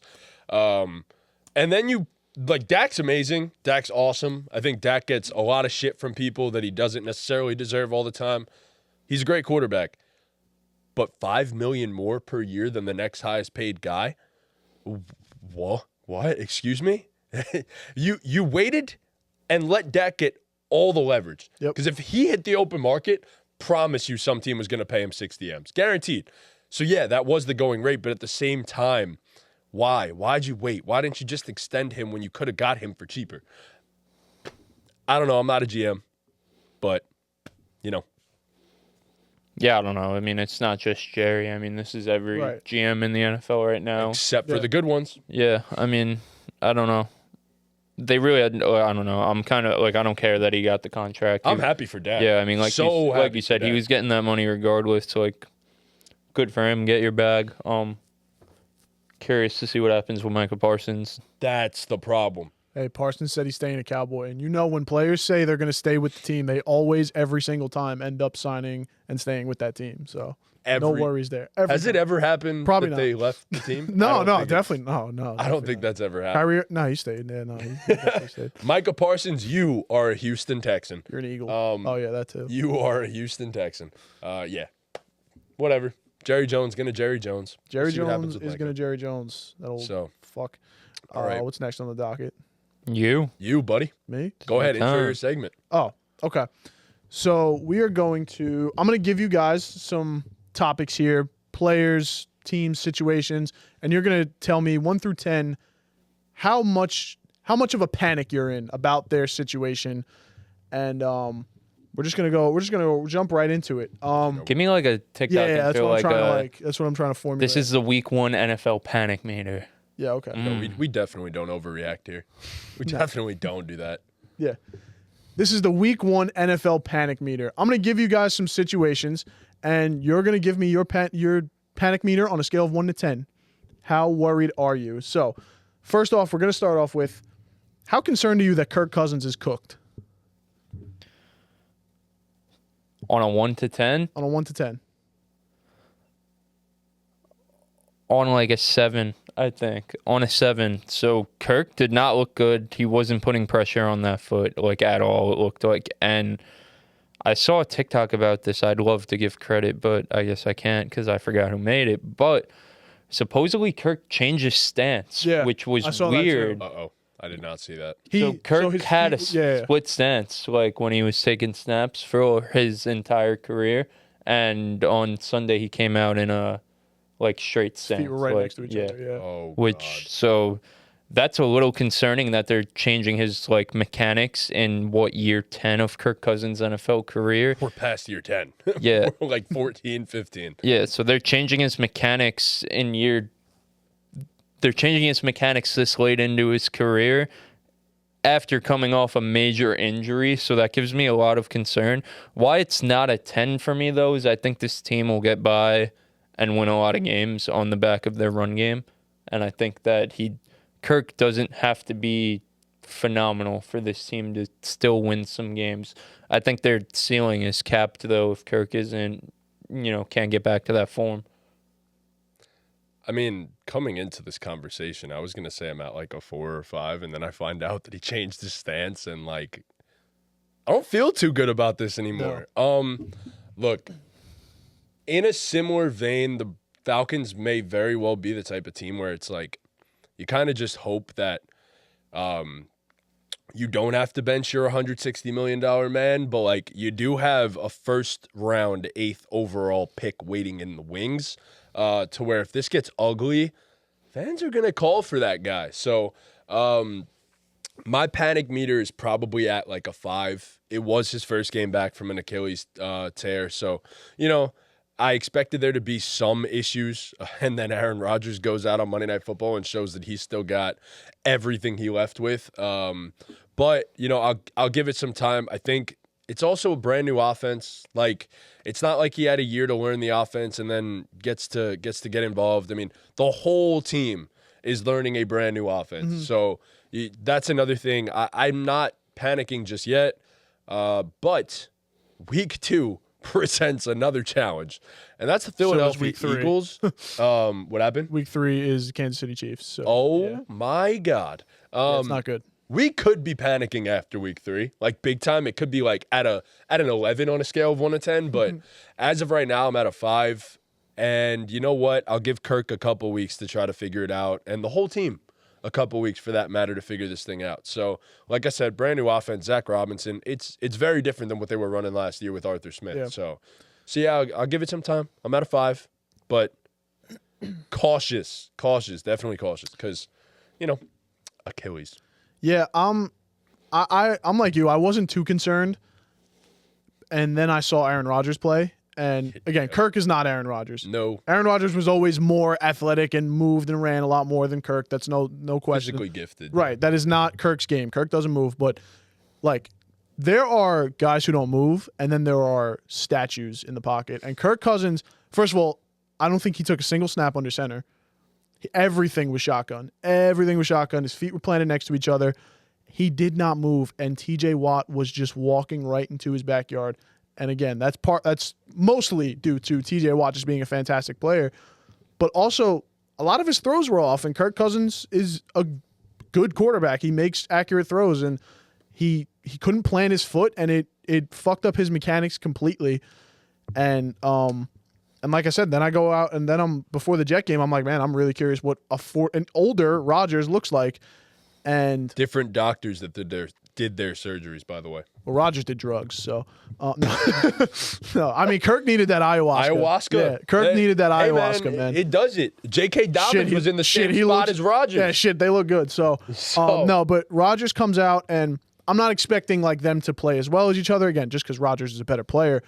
And then you. Like, Dak's amazing. Dak's awesome. I think Dak gets a lot of shit from people that he doesn't necessarily deserve all the time. He's a great quarterback. But $5 million more per year than the next highest paid guy? What? Excuse me? You waited and let Dak get all the leverage. Because if he hit the open market, promise you some team was going to pay him 60 M's. Guaranteed. So, yeah, that was the going rate. But at the same time, why? Why'd you wait? Why didn't you just extend him when you could have got him for cheaper? I don't know. I'm not a GM, but, Yeah, I don't know. I mean, it's not just Jerry. I mean, this is every GM in the NFL right now. Except for the good ones. Yeah, I mean, I don't know. They really had, I don't know. I'm kind of, I don't care that he got the contract. I'm happy for Dak. Yeah, I mean, like you said, he was getting that money regardless. So, good for him. Get your bag. Curious to see what happens with Micah Parsons. That's the problem. Hey, Parsons said he's staying a Cowboy. And when players say they're going to stay with the team, they always, every single time, end up signing and staying with that team. So no worries there. Has it ever happened Probably that not. they left the team? No, definitely no. I don't think that's ever happened. He stayed. Yeah, no, he definitely stayed. Micah Parsons, you are a Houston Texan. You're an Eagle. Oh, yeah, that too. You are a Houston Texan. Yeah. Whatever. Jerry Jones going to Jerry Jones. Jerry Jones is going to Jerry Jones. That old fuck. All right. What's next on the docket? You, buddy. Me? Go ahead. Intro your segment. Oh, okay. So I'm going to give you guys some topics here, players, teams, situations, and you're gonna tell me 1 through 10 how much of a panic you're in about their situation, and we're just gonna jump right into it. Give me like a TikTok. Yeah, that's intro, what I'm trying to a- like. That's what I'm trying to formulate. This is the week 1 NFL panic meter. yeah, okay. No, we definitely don't overreact here. We definitely don't do that. Yeah. This is the week 1 NFL panic meter. I'm going to give you guys some situations, and you're going to give me your panic meter on a scale of 1 to 10. How worried are you? So, first off, we're going to start off with, how concerned are you that Kirk Cousins is cooked? On a 1 to 10? On a 1 to 10. On like a 7, I think. On a 7. So Kirk did not look good. He wasn't putting pressure on that foot like at all, it looked like. And I saw a TikTok about this. I'd love to give credit, but I guess I can't because I forgot who made it. But supposedly Kirk changed his stance, which was I saw that too. weird. Uh-oh. I did not see that. So Kirk his had a feet- yeah. split stance, like when he was taking snaps for his entire career. And on Sunday, he came out in a like straight stance. Feet were right like, next to each other. Yeah. Oh, Which so that's a little concerning that they're changing his like mechanics in what year 10 of Kirk Cousins' NFL career. we're past year 10. Yeah. We're like 14, 15. Yeah, so they're changing his mechanics they're changing his mechanics this late into his career after coming off a major injury, so that gives me a lot of concern. Why it's not a 10 for me though is I think this team will get by and win a lot of games on the back of their run game, and I think that Kirk doesn't have to be phenomenal for this team to still win some games. I think their ceiling is capped though if Kirk isn't, can't get back to that form. I mean, coming into this conversation, I was going to say I'm at like a 4 or 5, and then I find out that he changed his stance, and like, I don't feel too good about this anymore. Look, in a similar vein, the Falcons may very well be the type of team where it's like, you kind of just hope that you don't have to bench your $160 million man, but like you do have a first round 8th overall pick waiting in the wings. To where if this gets ugly, fans are going to call for that guy. So my panic meter is probably at like a 5. It was his first game back from an Achilles tear. So, I expected there to be some issues. And then Aaron Rodgers goes out on Monday Night Football and shows that he's still got everything he left with. But, I'll give it some time. I think it's also a brand new offense. Like, it's not like he had a year to learn the offense and then gets to get involved. I mean, the whole team is learning a brand new offense. Mm-hmm. So that's another thing. I'm not panicking just yet, but week 2 presents another challenge, and that's the Philadelphia week 3. Eagles. What happened? Week 3 is Kansas City Chiefs. So, Oh my God. it's not good. We could be panicking after week 3, like big time. It could be like at an 11 on a scale of 1 to 10. But as of right now, I'm at a 5. And you know what? I'll give Kirk a couple weeks to try to figure it out, and the whole team a couple weeks for that matter to figure this thing out. So, like I said, brand new offense, Zach Robinson. It's very different than what they were running last year with Arthur Smith. Yeah. So yeah, I'll give it some time. I'm at a 5, but cautious, definitely cautious, because Achilles. Yeah, I'm like you. I wasn't too concerned, and then I saw Aaron Rodgers play, and again, Kirk is not Aaron Rodgers. No. Aaron Rodgers was always more athletic and moved and ran a lot more than Kirk. That's no question. Physically gifted. Right, that is not Kirk's game. Kirk doesn't move, but like there are guys who don't move, and then there are statues in the pocket. And Kirk Cousins, first of all, I don't think he took a single snap under center. Everything was shotgun. His feet were planted next to each other. He did not move, and TJ Watt was just walking right into his backyard. And again, that's mostly due to TJ Watt just being a fantastic player, but also a lot of his throws were off. And Kirk Cousins is a good quarterback. He makes accurate throws, and he couldn't plant his foot, and it fucked up his mechanics completely. And like I said, then I go out, and then before the Jet game, I'm like, man, I'm really curious what an older Rodgers looks like. And different doctors that did their surgeries, by the way. well, Rodgers did drugs, so no. No, I mean Kirk needed that ayahuasca. Yeah, Kirk needed that ayahuasca, man. It does it. J.K. Dobbins was in the same spot as Rodgers. Yeah, shit, they look good. So, no, but Rodgers comes out, and I'm not expecting like them to play as well as each other again, just because Rodgers is a better player.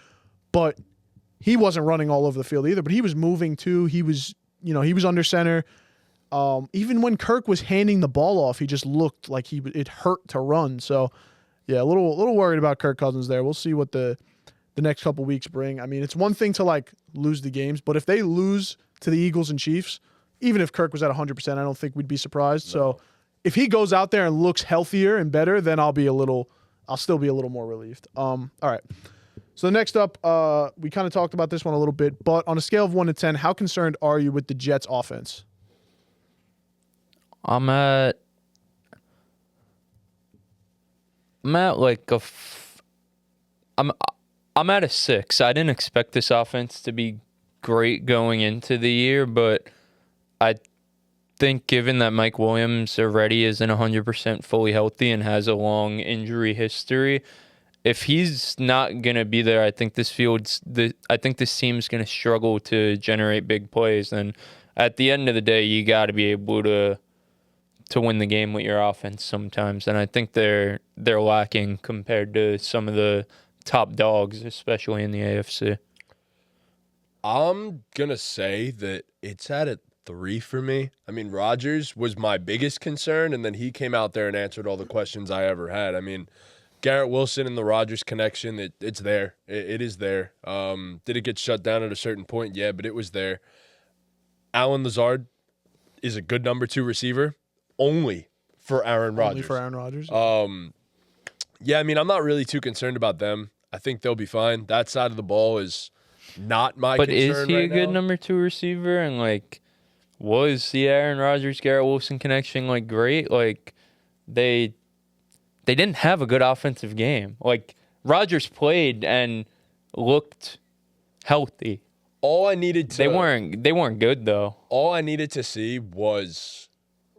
But he wasn't running all over the field either. But he was moving too. He was under center. Even when Kirk was handing the ball off, he just looked like it hurt to run. So, yeah, a little worried about Kirk Cousins there. We'll see what the next couple weeks bring. I mean, it's one thing to like lose the games, but if they lose to the Eagles and Chiefs, even if Kirk was at 100%, I don't think we'd be surprised. No. So, if he goes out there and looks healthier and better, then I'll still be a little more relieved. All right. So next up, we kind of talked about this one a little bit, but on a scale of 1 to 10, how concerned are you with the Jets' offense? I'm at like I'm at a 6. I didn't expect this offense to be great going into the year, but I think given that Mike Williams already isn't 100% fully healthy and has a long injury history, if he's not gonna be there, I think this team's gonna struggle to generate big plays. And at the end of the day, you got to be able to win the game with your offense sometimes. And I think they're lacking compared to some of the top dogs, especially in the AFC. I'm gonna say that it's at a 3 for me. I mean, Rodgers was my biggest concern, and then he came out there and answered all the questions I ever had. I mean, Garrett Wilson and the Rodgers connection, it's there. It is there. Did it get shut down at a certain point? Yeah, but it was there. Allen Lazard is a good number 2 receiver, only for Aaron Rodgers. Only for Aaron Rodgers? Yeah, I mean, I'm not really too concerned about them. I think they'll be fine. That side of the ball is not my concern right now. But is he a good number 2 receiver? And, like, was the Aaron Rodgers-Garrett Wilson connection, like, great? Like, they didn't have a good offensive game. Like, Rodgers played and looked healthy. All I needed to... They weren't good, though. All I needed to see was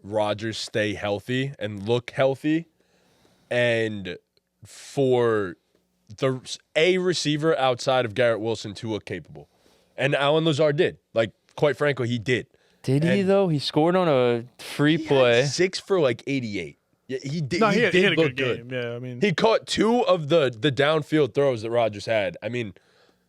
Rodgers stay healthy and look healthy, and for a receiver outside of Garrett Wilson to look capable. And Allen Lazard did. Like, quite frankly, he did. Did he, though? He scored on a free play. 6 for, like, 88. Yeah, he did. No, he had did a look good game. Yeah, I mean, he caught 2 of the downfield throws that Rodgers had. I mean,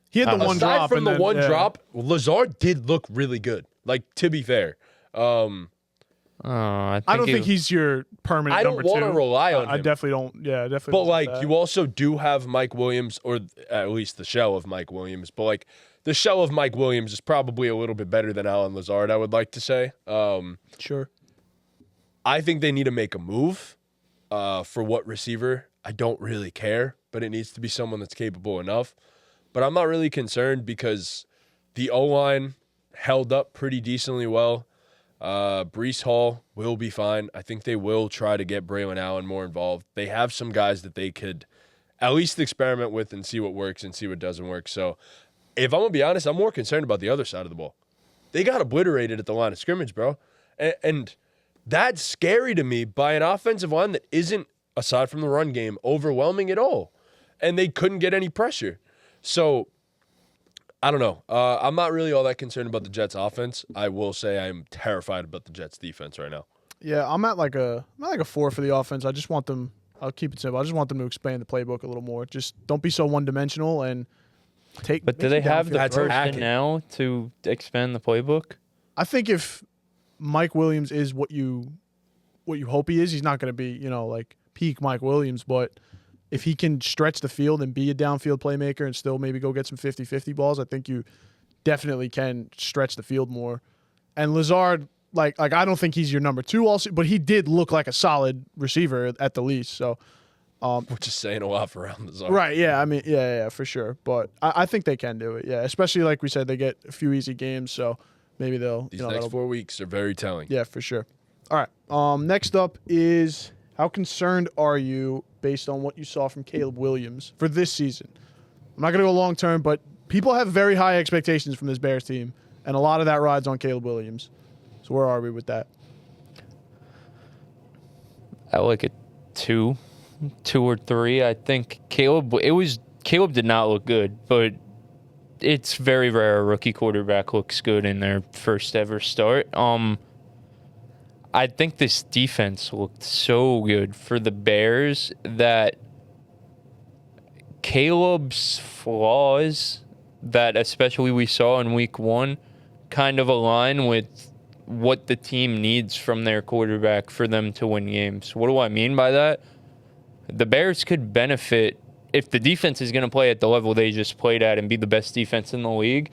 he had the one drop. Aside from the one drop, Lazard did look really good. Like, to be fair. I don't think he's your permanent number 2. I don't want to rely on him. I definitely don't. Yeah, definitely. But, like, you also do have Mike Williams, or at least the shell of Mike Williams. But, like, the shell of Mike Williams is probably a little bit better than Allen Lazard, I would like to say. Sure. I think they need to make a move. For what receiver, I don't really care, but it needs to be someone that's capable enough. But I'm not really concerned because the O-line held up pretty decently well. Breece Hall will be fine. I think they will try to get Braylon Allen more involved. They have some guys that they could at least experiment with and see what works and see what doesn't work. So if I'm going to be honest, I'm more concerned about the other side of the ball. They got obliterated at the line of scrimmage, bro. And that's scary to me by an offensive line that isn't, aside from the run game, overwhelming at all. And they couldn't get any pressure. So, I don't know. I'm not really all that concerned about the Jets' offense. I will say I'm terrified about the Jets' defense right now. Yeah, I'm at like a 4 for the offense. I just want them, I'll keep it simple, I just want them to expand the playbook a little more. Just don't be so one-dimensional and take... But do they have the person now to expand the playbook? I think if Mike Williams is what you hope he is, he's not going to be, like peak Mike Williams, but if he can stretch the field and be a downfield playmaker and still maybe go get some 50-50 balls, I think you definitely can stretch the field more. And Lazard, like I don't think he's your number 2 also, but he did look like a solid receiver at the least. So, which is saying a lot for Allen Lazard. Right, yeah, I mean, yeah, for sure. But I think they can do it, yeah. Especially like we said, they get a few easy games, so maybe they'll... These next 4 weeks are very telling. Yeah, for sure. All right. Next up is, how concerned are you based on what you saw from Caleb Williams for this season? I'm not going to go long term, but people have very high expectations from this Bears team, and a lot of that rides on Caleb Williams. So where are we with that? at like a 2 or 3. I think Caleb did not look good, but it's very rare a rookie quarterback looks good in their first ever start. I think this defense looked so good for the Bears that Caleb's flaws that especially we saw in week 1 kind of align with what the team needs from their quarterback for them to win games. What do I mean by that? The Bears could benefit if the defense is going to play at the level they just played at and be the best defense in the league,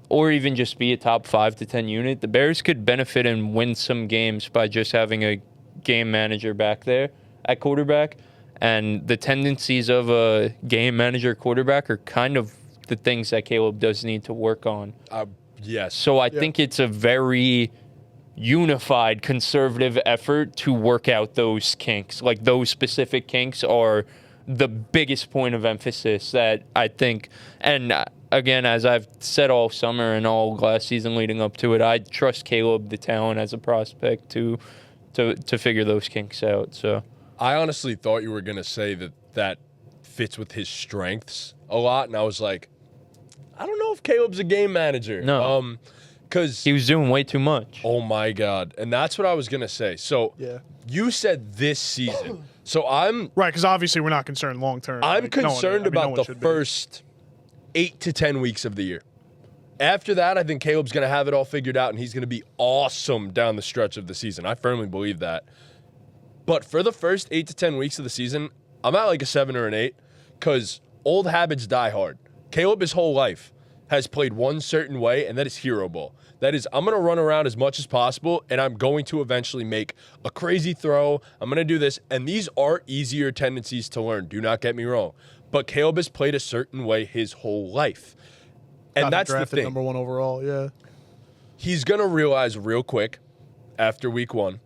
or even just be a top 5 to 10 unit. The Bears could benefit and win some games by just having a game manager back there at quarterback. And the tendencies of a game manager quarterback are kind of the things that Caleb does need to work on. Yes. So I think it's a very unified conservative effort to work out those kinks. Like those specific kinks are the biggest point of emphasis that I think, and again, as I've said all summer and all last season leading up to it, I trust Caleb, the talent as a prospect, to figure those kinks out. So I honestly thought you were going to say that fits with his strengths a lot, and I was like, I don't know if Caleb's a game manager. No. Because he was doing way too much. Oh, my God. And that's what I was going to say. So you said this season. So I'm... Right, because obviously we're not concerned long-term. I'm concerned about the first 8 to 10 weeks of the year. After that, I think Caleb's going to have it all figured out, and he's going to be awesome down the stretch of the season. I firmly believe that. But for the first 8 to 10 weeks of the season, I'm at like a 7 or an 8 because old habits die hard. Caleb, his whole life, has played one certain way, and that is hero ball. That is, I'm going to run around as much as possible, and I'm going to eventually make a crazy throw. I'm going to do this, and these are easier tendencies to learn. Do not get me wrong. But Caleb has played a certain way his whole life. And that's the thing. Number 1 overall, yeah. He's going to realize real quick after week 1,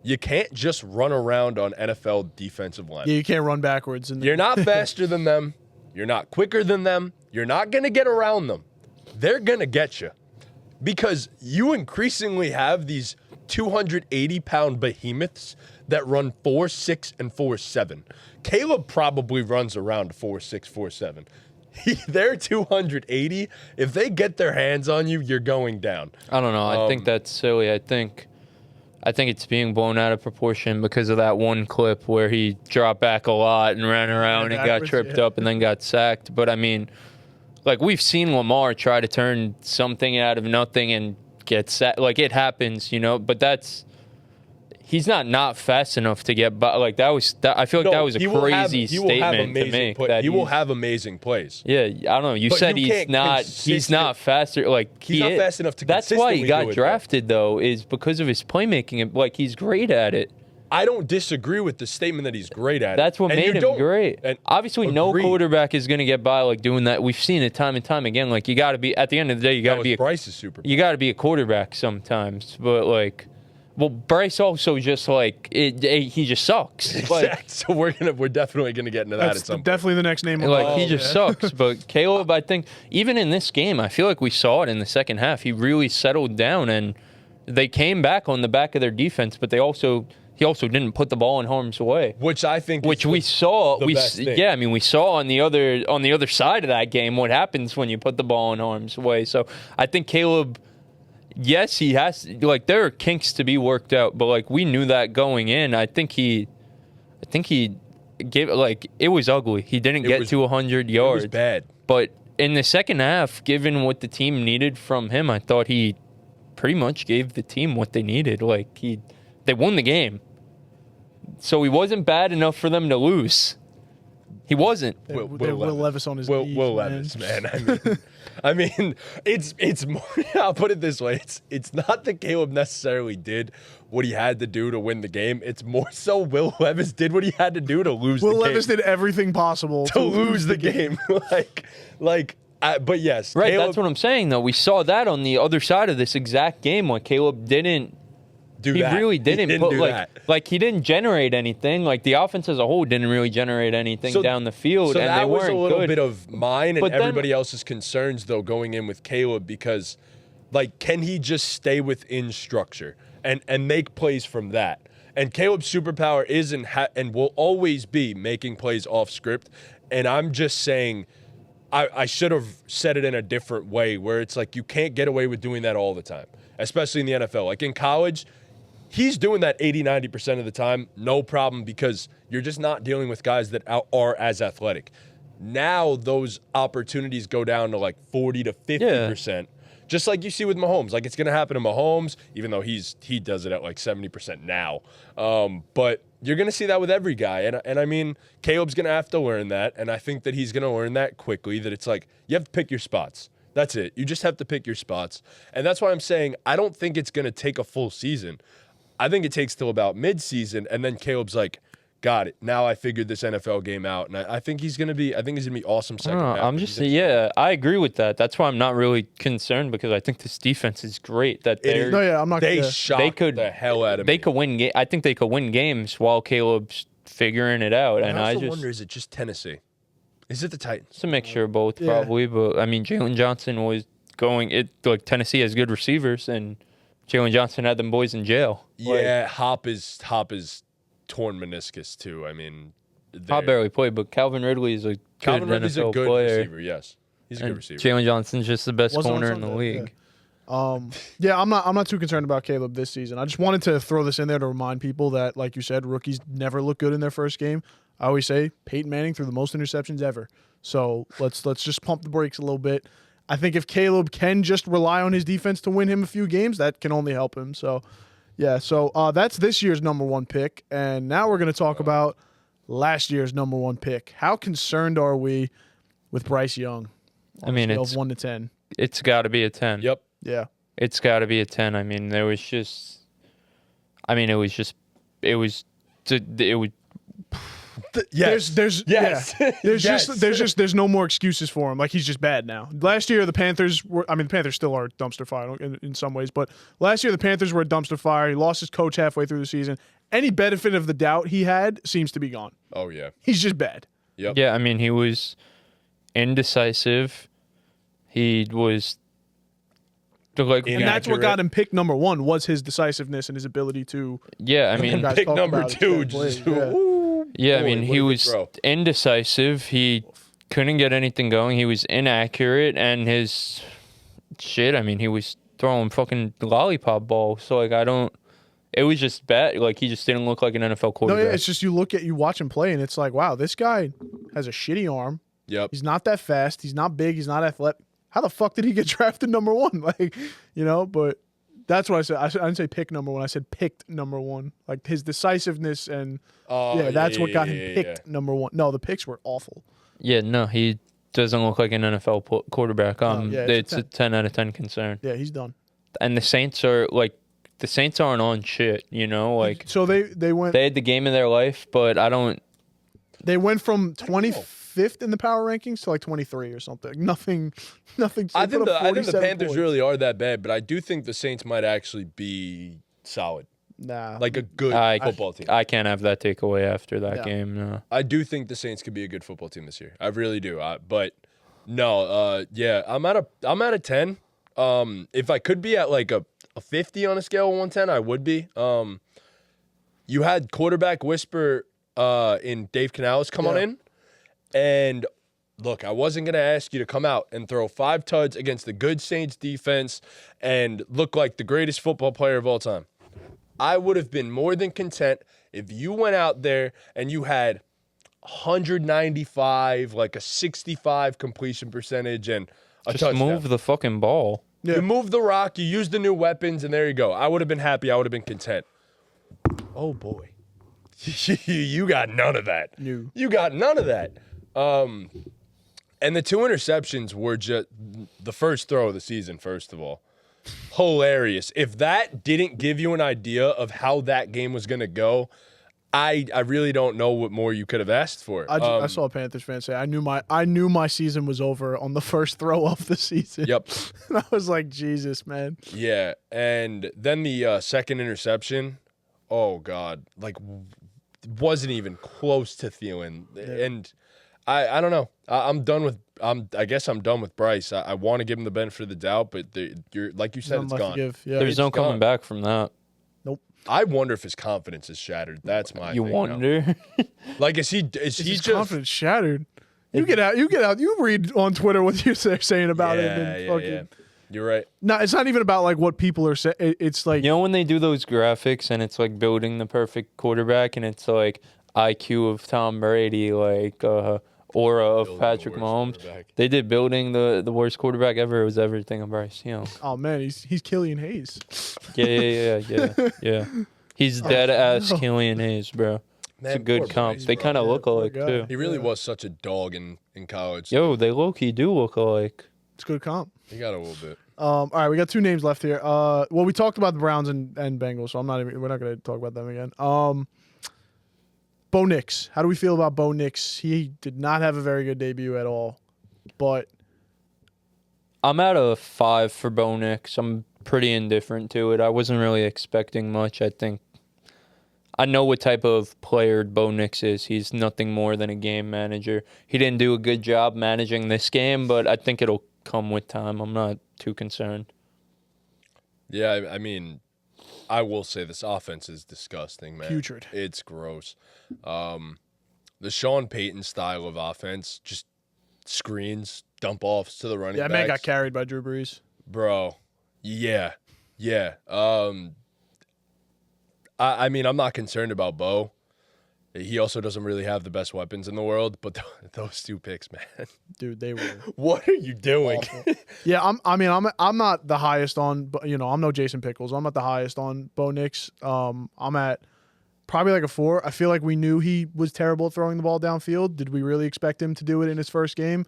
you can't just run around on NFL defensive line. Yeah, you can't run backwards. You're not faster than them. You're not quicker than them. You're not going to get around them. They're going to get you. Because you increasingly have these 280-pound behemoths that run 4.6 and 4.7. Caleb probably runs around 4.6, 4.7. They're 280. If they get their hands on you, you're going down. I don't know. I think that's silly. I think it's being blown out of proportion because of that one clip where he dropped back a lot and ran around and got tripped up and then got sacked. But I mean, like we've seen Lamar try to turn something out of nothing and get sacked. Like it happens, but he's not fast enough to get by. Like I feel like that was a crazy statement to make. He will have amazing plays. Yeah, I don't know. You said he's not faster. Like he's not fast enough to. That's why he got drafted, though, is because of his playmaking. Like he's great at it. I don't disagree with the statement that he's great at it. That's what made him great. Obviously, no quarterback is going to get by like doing that. We've seen it time and time again. Like you got to be at the end of the day, you got to be. Bryce is super. You got to be a quarterback sometimes, but like. Well, Bryce also just he just sucks. Exactly. So we're definitely gonna get into that at some point. Definitely the next name. He just sucks. But Caleb, I think even in this game, I feel like we saw it in the second half. He really settled down, and they came back on the back of their defense. But he also didn't put the ball in harm's way, which I think, we saw. The best thing. Yeah, I mean, we saw on the other side of that game what happens when you put the ball in harm's way. So I think Caleb. Yes, he has. Like there are kinks to be worked out, but like we knew that going in. I think he gave it was ugly. He didn't get to 100 yards. It was bad. But in the second half, given what the team needed from him, I thought he pretty much gave the team what they needed. Like they won the game, so he wasn't bad enough for them to lose. He wasn't. Will Levis on his knees. Will Levis, man. I mean, it's more. I'll put it this way: it's not that Caleb necessarily did what he had to do to win the game. It's more so Will Levis did what he had to do to lose the game. Will Levis did everything possible to lose the game. But yes, right. Caleb, that's what I'm saying. Though we saw that on the other side of this exact game, like Caleb didn't. He really didn't he didn't generate anything. Like the offense as a whole didn't really generate anything down the field, and they weren't good. So that was a little bit of mine and everybody else's concerns though going in with Caleb because, like, can he just stay within structure and make plays from that? And Caleb's superpower is and will always be making plays off script. And I'm just saying, I should have said it in a different way, where it's like you can't get away with doing that all the time, especially in the NFL. Like in college, he's doing that 80-90% of the time, no problem, because you're just not dealing with guys that are as athletic. Now those opportunities go down to like 40 to 50%. Just like you see with Mahomes. Like, it's going to happen to Mahomes, even though he does it at like 70% now. But you're going to see that with every guy. And I mean, Caleb's going to have to learn that. And I think that he's going to learn that quickly, that it's like you have to pick your spots. That's it. You just have to pick your spots. And that's why I'm saying I don't think it's going to take a full season. I think it takes till about mid-season. And then Caleb's like, got it. Now I figured this NFL game out, and I think he's gonna be awesome second half. I agree with that. That's why I'm not really concerned, because I think this defense is great. That I'm not. They shocked the hell out of me. They could win. I think they could win games while Caleb's figuring it out. And I just wonder, is it just Tennessee? Is it the Titans? It's a mixture of both, probably. But I mean, Jalen Johnson was going. Like Tennessee has good receivers, and Jalen Johnson had them boys in jail. Yeah, Hop is torn meniscus too. I mean, I barely played, but Calvin Ridley is a good NFL player. Receiver. Yes, he's a good receiver. Jalen Johnson's just the best corner in the league. I'm not too concerned about Caleb this season. I just wanted to throw this in there to remind people that, like you said, rookies never look good in their first game. I always say Peyton Manning threw the most interceptions ever. So let's just pump the brakes a little bit. I think if Caleb can just rely on his defense to win him a few games, that can only help him. So. Yeah, so that's this year's number one pick. And now we're going to talk about last year's number one pick. How concerned are we with Bryce Young? I mean, it's 1 to 10. It's got to be a 10. Yep. Yeah. It's got to be a 10. I mean, it was. Yes. There's no more excuses for him. Like, he's just bad now. Last year the Panthers the Panthers still are a dumpster fire in some ways, but last year the Panthers were a dumpster fire. He lost his coach halfway through the season. Any benefit of the doubt he had seems to be gone. Oh yeah. He's just bad. Yep. Yeah, I mean, he was indecisive. He was and that's what got him picked number one, was his decisiveness and his ability to. Yeah, I mean, pick number two. I mean, he was indecisive. He couldn't get anything going. He was inaccurate, and his shit. I mean, he was throwing fucking lollipop balls. So like, it was just bad. Like, he just didn't look like an NFL quarterback. No, it's just you watch him play, and it's like, wow, this guy has a shitty arm. Yep. He's not that fast. He's not big. He's not athletic. How the fuck did he get drafted number one? Like, but that's what I said. I didn't say pick number one. I said picked number one. Like, his decisiveness and that's what got him picked number one. No, the picks were awful. Yeah, no, he doesn't look like an NFL quarterback. It's a 10 out of 10 concern. Yeah, he's done. And the Saints aren't on shit, like. So they went. They had the game of their life, but They went from 25th in the power rankings to like 23 or something. Nothing. I think the Panthers really are that bad, but I do think the Saints might actually be solid. Nah. Like a good football team. I can't have that takeaway after that game. No. I do think the Saints could be a good football team this year. I really do. But no, I'm at a 10. If I could be at like a 50 on a scale of 1 to 10, I would be. You had quarterback whisper in Dave Canales come on in. And look, I wasn't going to ask you to come out and throw 5 tuds against the good Saints defense and look like the greatest football player of all time. I would have been more than content if you went out there and you had 195, like a 65 completion percentage and a touchdown. Just move the fucking ball. Yeah. You moved the rock, you used the new weapons, and there you go. I would have been happy. I would have been content. Oh, boy. You got none of that. You got none of that. And the 2 interceptions were just the first throw of the season, first of all. Hilarious. If that didn't give you an idea of how that game was going to go, I really don't know what more you could have asked for. I saw a Panthers fan say, I knew my season was over on the first throw of the season. Yep. And I was like, Jesus, man. Yeah, and then the second interception, oh, God, like wasn't even close to Thielen. Yeah. And I don't know. I guess I'm done with Bryce. I want to give him the benefit of the doubt, but you're like you said, it's gone. Yeah. There's no coming back from that. Nope. I wonder if his confidence is shattered. That's my You thing wonder? now. Like, is he His just confidence shattered. You get out. You read on Twitter what you're saying about him. And yeah. You're right. No, it's not even about like what people are saying. It's like You know when they do those graphics and it's like building the perfect quarterback and it's like IQ of Tom Brady, like aura of Building the Patrick worst Mahomes. quarterback. They did building the worst quarterback ever. It was everything of Bryce Young. oh man, he's Killian Hayes. Yeah. He's dead ass Killian Hayes, bro. It's a Man, good poor comp. Bryce, They bro. kind of look poor alike guy. too. He really was such a dog in college. Yo, they low-key do look alike. It's a good comp. He got a little bit. All right, we got 2 names left here. Well, we talked about the Browns and Bengals, so we're not going to talk about them again. Bo Nix. How do we feel about Bo Nix? He did not have a very good debut at all, but I'm at a 5 for Bo Nix. I'm pretty indifferent to it. I wasn't really expecting much. I know what type of player Bo Nix is. He's nothing more than a game manager. He didn't do a good job managing this game, but I think it'll come with time. I'm not too concerned. Yeah, I mean, I will say this offense is disgusting, man. putrid. It's gross. The Sean Payton style of offense, just screens, dump offs to the running Yeah, backs. man got carried by Drew Brees. Bro, yeah. I mean, I'm not concerned about Bo. He also doesn't really have the best weapons in the world, but those 2 picks, man. Dude, they were What are you doing? awful. Yeah, I'm not the highest on, I'm no Jason Pickles. I'm not the highest on Bo Nix. I'm at probably like a 4. I feel like we knew he was terrible at throwing the ball downfield. Did we really expect him to do it in his first game?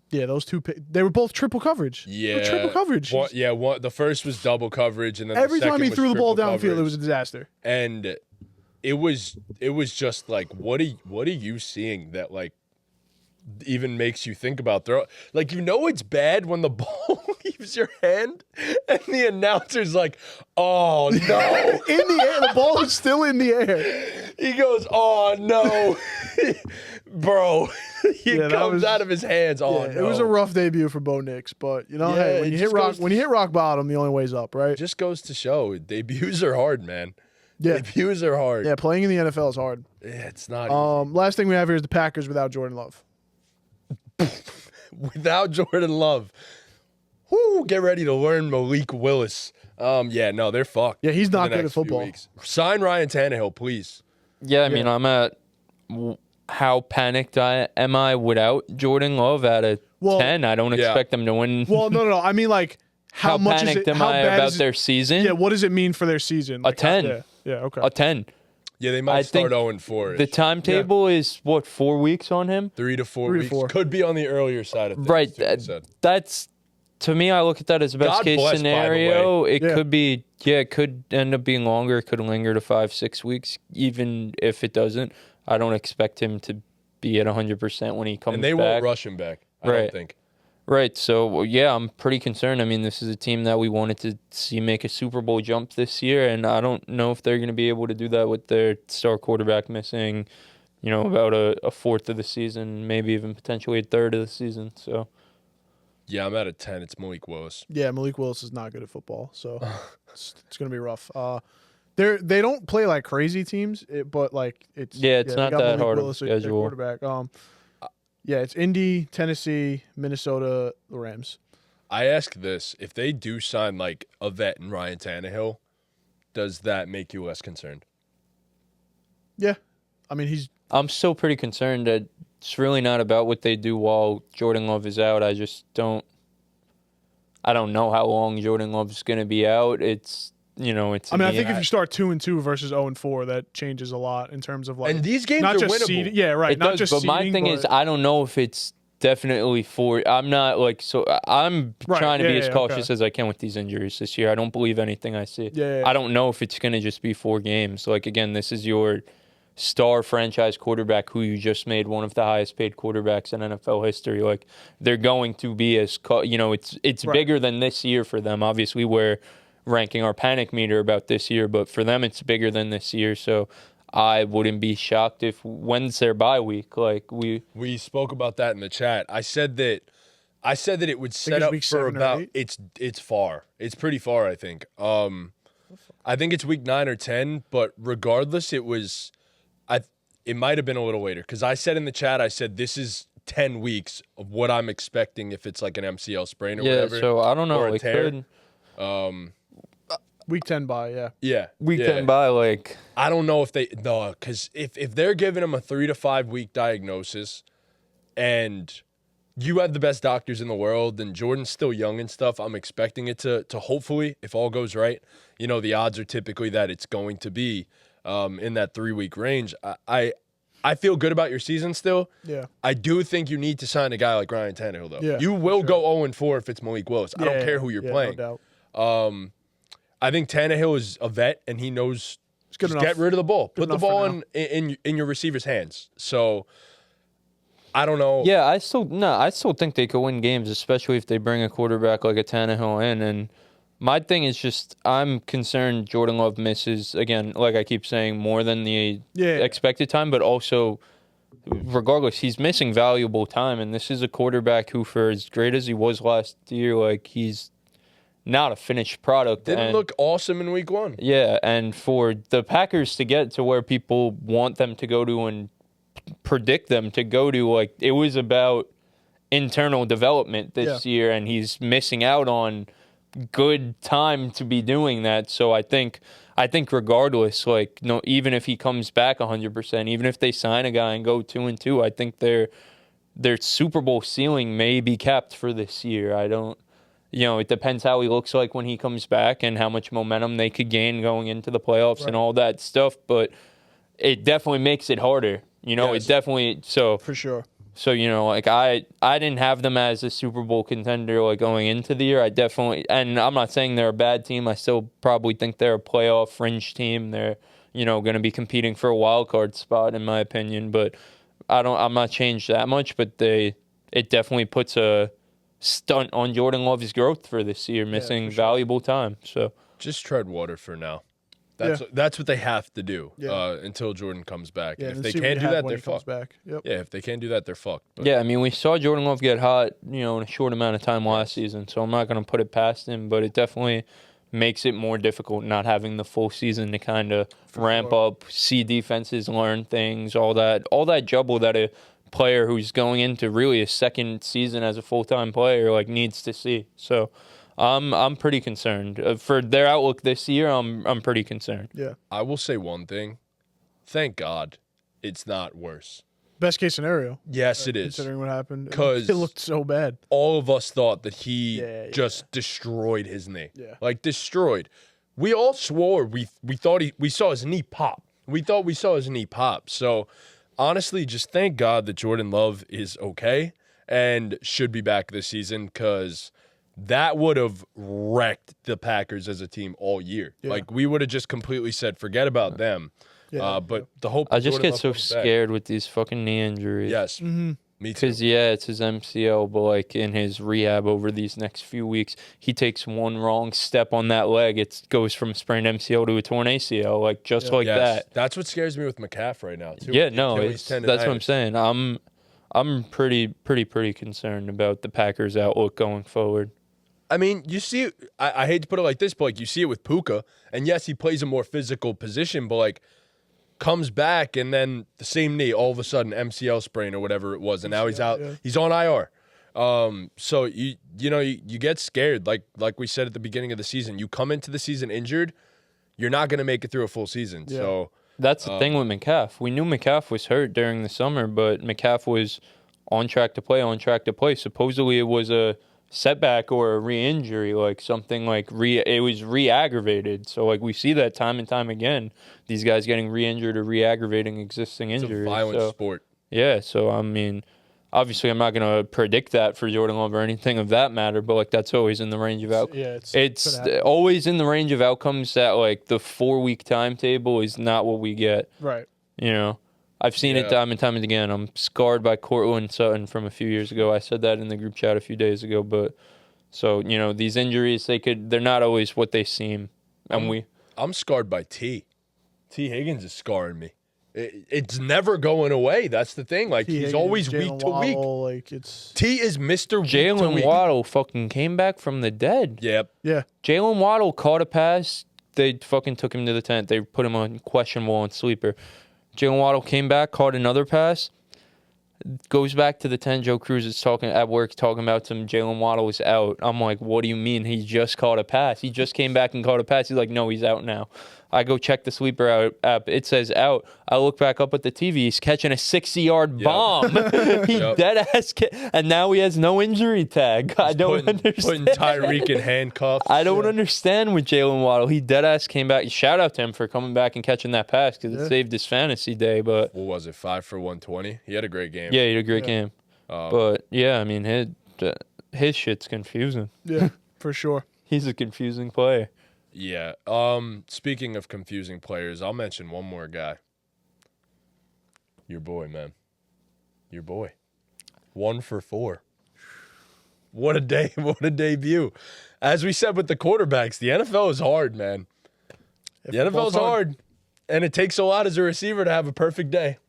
Yeah, those 2 they were both triple coverage. They were triple coverage. The first was double coverage, and then Every the second time he was threw the ball triple downfield, it coverage. was a disaster. And it was just like, what are you seeing that like even makes you think about throw? Like, it's bad when the ball leaves your hand and the announcer's like, oh no. In the air, the ball is still in the air. He goes, oh no. Bro, it comes was- out of his hands. Oh Yeah, no. It was a rough debut for Bo Nix, but hey, Yeah, when it you just hit rock bottom, the only way's up, right? Just goes to show debuts are hard, man. Yeah. Debuts are hard. Yeah, playing in the NFL is hard. Yeah, it's not easy. Last thing we have here is the Packers without Jordan Love. Without Jordan Love. Whoo, get ready to learn Malik Willis. They're fucked. Yeah, he's for not the good next at few football. weeks. Sign Ryan Tannehill, please. Yeah, I mean, I'm at how panicked am I without Jordan Love at a 10? I don't expect them to win. Well, no. I mean, like, how much is panicked it? am How I bad about is it? their season? Yeah, what does it mean for their season? Like, 10. Yeah, okay. A 10. Yeah, they might I start think 0-4. The timetable is, 4 weeks on him? 3 to 4 3 to weeks. 4. Could be on the earlier side of things. Right. too, they said. That's, to me, I look at that as a best God case bless, by the scenario. It Yeah. could be, it could end up being longer. It could linger to 5-6 weeks. Even if it doesn't, I don't expect him to be at 100% when he comes back. And they won't rush him back, I don't think. Right. So, yeah, I'm pretty concerned. I mean, this is a team that we wanted to see make a Super Bowl jump this year, and I don't know if they're going to be able to do that with their star quarterback missing, about a fourth of the season, maybe even potentially a third of the season. So, Yeah, I'm at a 10. It's Malik Willis. Yeah, Malik Willis is not good at football, so it's going to be rough. They don't play like crazy teams, but like it's Yeah, it's they not got that Malik hard of a Willis at schedule. quarterback. Yeah, it's Indy, Tennessee, Minnesota, the Rams. I ask this. If they do sign like a vet in Ryan Tannehill, does that make you less concerned? Yeah, I mean I'm still pretty concerned that it's really not about what they do while Jordan Love is out. I don't know how long Jordan Love's going to be out. It's, it's. I think if you start 2-2 versus 0-4, that changes a lot in terms of like. And these games not are just winnable. seeding. Yeah, right. It not does, just but my seeding, thing is, I don't know if it's definitely I'm not like, so I'm Right, trying to be yeah, as yeah, cautious okay. as I can with these injuries this year. I don't believe anything I see. Yeah. I don't know if it's going to just be 4 games. Like, again, this is your star franchise quarterback who you just made one of the highest paid quarterbacks in NFL history. Like, they're going to be it's Right. bigger than this year for them. Obviously, we're ranking our panic meter about this year, but for them, it's bigger than this year. So I wouldn't be shocked if when's their bye week. Like, we spoke about that in the chat. I said that it would set it's up week for 7 or about 8? it's far. It's pretty far, I think. I think it's week 9 or 10, but regardless, it might have been a little later because I said in the chat, I said this is 10 weeks of what I'm expecting if it's like an MCL sprain or whatever. Yeah, so I don't know. Or a It tear. could. Week 10 bye, yeah. Yeah. Week yeah. 10 by, like. I don't know if because if they're giving him a 3 to 5 week diagnosis and you have the best doctors in the world and Jordan's still young and stuff, I'm expecting it to hopefully, if all goes right, the odds are typically that it's going to be in that 3-week range. I feel good about your season still. Yeah. I do think you need to sign a guy like Ryan Tannehill, though. Yeah, you will go 0-4 if it's Malik Willis. I don't care who you're playing. No doubt. I think Tannehill is a vet, and he knows It's good just enough. get rid of the ball. Put the enough for ball now. in your receiver's hands. So, I don't know. Yeah, I still think they could win games, especially if they bring a quarterback like a Tannehill in. And my thing is just I'm concerned Jordan Love misses, again, like I keep saying, more than the expected time, but also, regardless, he's missing valuable time. And this is a quarterback who, for as great as he was last year, like he's not a finished product. Didn't look awesome in week 1. Yeah, and for the Packers to get to where people want them to go to and predict them to go to, like it was about internal development this year, and he's missing out on good time to be doing that. So I think regardless, like even if he comes back 100%, even if they sign a guy and go 2-2, I think their Super Bowl ceiling may be capped for this year. I don't. It depends how he looks like when he comes back and how much momentum they could gain going into the playoffs and all that stuff. But it definitely makes it harder. It definitely so For sure. So like I didn't have them as a Super Bowl contender like going into the year. I definitely, and I'm not saying they're a bad team. I still probably think they're a playoff fringe team. They're going to be competing for a wild card spot in my opinion. But I'm not changed that much. But it definitely puts a stunt on Jordan Love's growth for this year, missing valuable time. So just tread water for now. That's what they have to do until Jordan comes back. Yeah, and if they can't do that, they're fucked. Back. Yep. Yeah, if they can't do that, they're fucked. But. Yeah, I mean, we saw Jordan Love get hot, in a short amount of time last season, so I'm not going to put it past him, but it definitely makes it more difficult not having the full season to kind of ramp up, see defenses, learn things, all that juggle that a player who's going into really a second season as a full-time player like needs to see. So I'm pretty concerned for their outlook this year. I'm pretty concerned. Yeah. I will say one thing. Thank God it's not worse. Best case scenario. Yes, it is. Considering what happened. Because it looked so bad. All of us thought that he just destroyed his knee. Yeah. Like destroyed. We all swore we thought we saw his knee pop. We thought we saw his knee pop. So honestly, just thank God that Jordan Love is okay and should be back this season because that would have wrecked the Packers as a team all year. Yeah. Like, we would have just completely said, forget about them. But the hope I just Jordan get so scared with these fucking knee injuries. Yes. Mm-hmm. Me too. Because, it's his MCL, but, like, in his rehab over these next few weeks, he takes one wrong step on that leg. It goes from a sprained MCL to a torn ACL, like, just like that. That's what scares me with McCaff right now, too. Yeah, no, that's what I'm saying. I'm pretty concerned about the Packers' outlook going forward. I mean, you see, I hate to put it like this, but, like, you see it with Puka. And, yes, he plays a more physical position, but, like, comes back and then the same knee, all of a sudden MCL sprain or whatever it was, and now he's out. Yeah. He's on IR. So you get scared. Like we said at the beginning of the season, you come into the season injured, you're not going to make it through a full season. Yeah. So that's the thing with McCaff. We knew McCaff was hurt during the summer, but McCaff was on track to play. Supposedly it was a setback or a re-injury, like something like it was re-aggravated. So like we see that time and time again, these guys getting re-injured or re-aggravating existing injuries. It's a violent sport. Yeah, so I mean, obviously I'm not going to predict that for Jordan Love or anything of that matter, but like that's always in the range of outcomes. It's always in the range of outcomes that like the 4-week timetable is not what we get. Right. I've seen it time and time again. I'm scarred by Cortland Sutton from a few years ago. I said that in the group chat a few days ago. But so these injuries, they're not always what they seem. And I'm scarred by T. T. Higgins is scarring me. It's never going away. That's the thing. Like he's always week to week. Like T is Mr. Jalen Waddle fucking came back from the dead. Yep. Yeah. Jalen Waddle caught a pass They fucking took him to the tent. They put him on questionable on sleeper. Jalen Waddle came back, caught another pass, goes back to the tent. Joe Cruz is talking at work, talking about some Jalen Waddle is out. I'm like, what do you mean? He just caught a pass. He just came back and caught a pass. He's like, no, he's out now. I go check the sleeper out app. It says out. I look back up at the TV. He's catching a 60-yard bomb. He dead ass. And now he has no injury tag. I don't understand. Putting Tyreek in handcuffs. I don't understand with Jalen Waddle. He dead ass came back. Shout out to him for coming back and catching that pass because it saved his fantasy day. But what was it? 5 for 120. He had a great game. Yeah, he had a great game. But yeah, I mean, his shit's confusing. Yeah, for sure. He's a confusing player. Yeah. Speaking of confusing players, I'll mention one more guy. Your boy, man. Your boy. 1 for 4. What a day. What a debut. As we said with the quarterbacks, the NFL is hard, man. The NFL is hard. And it takes a lot as a receiver to have a perfect day.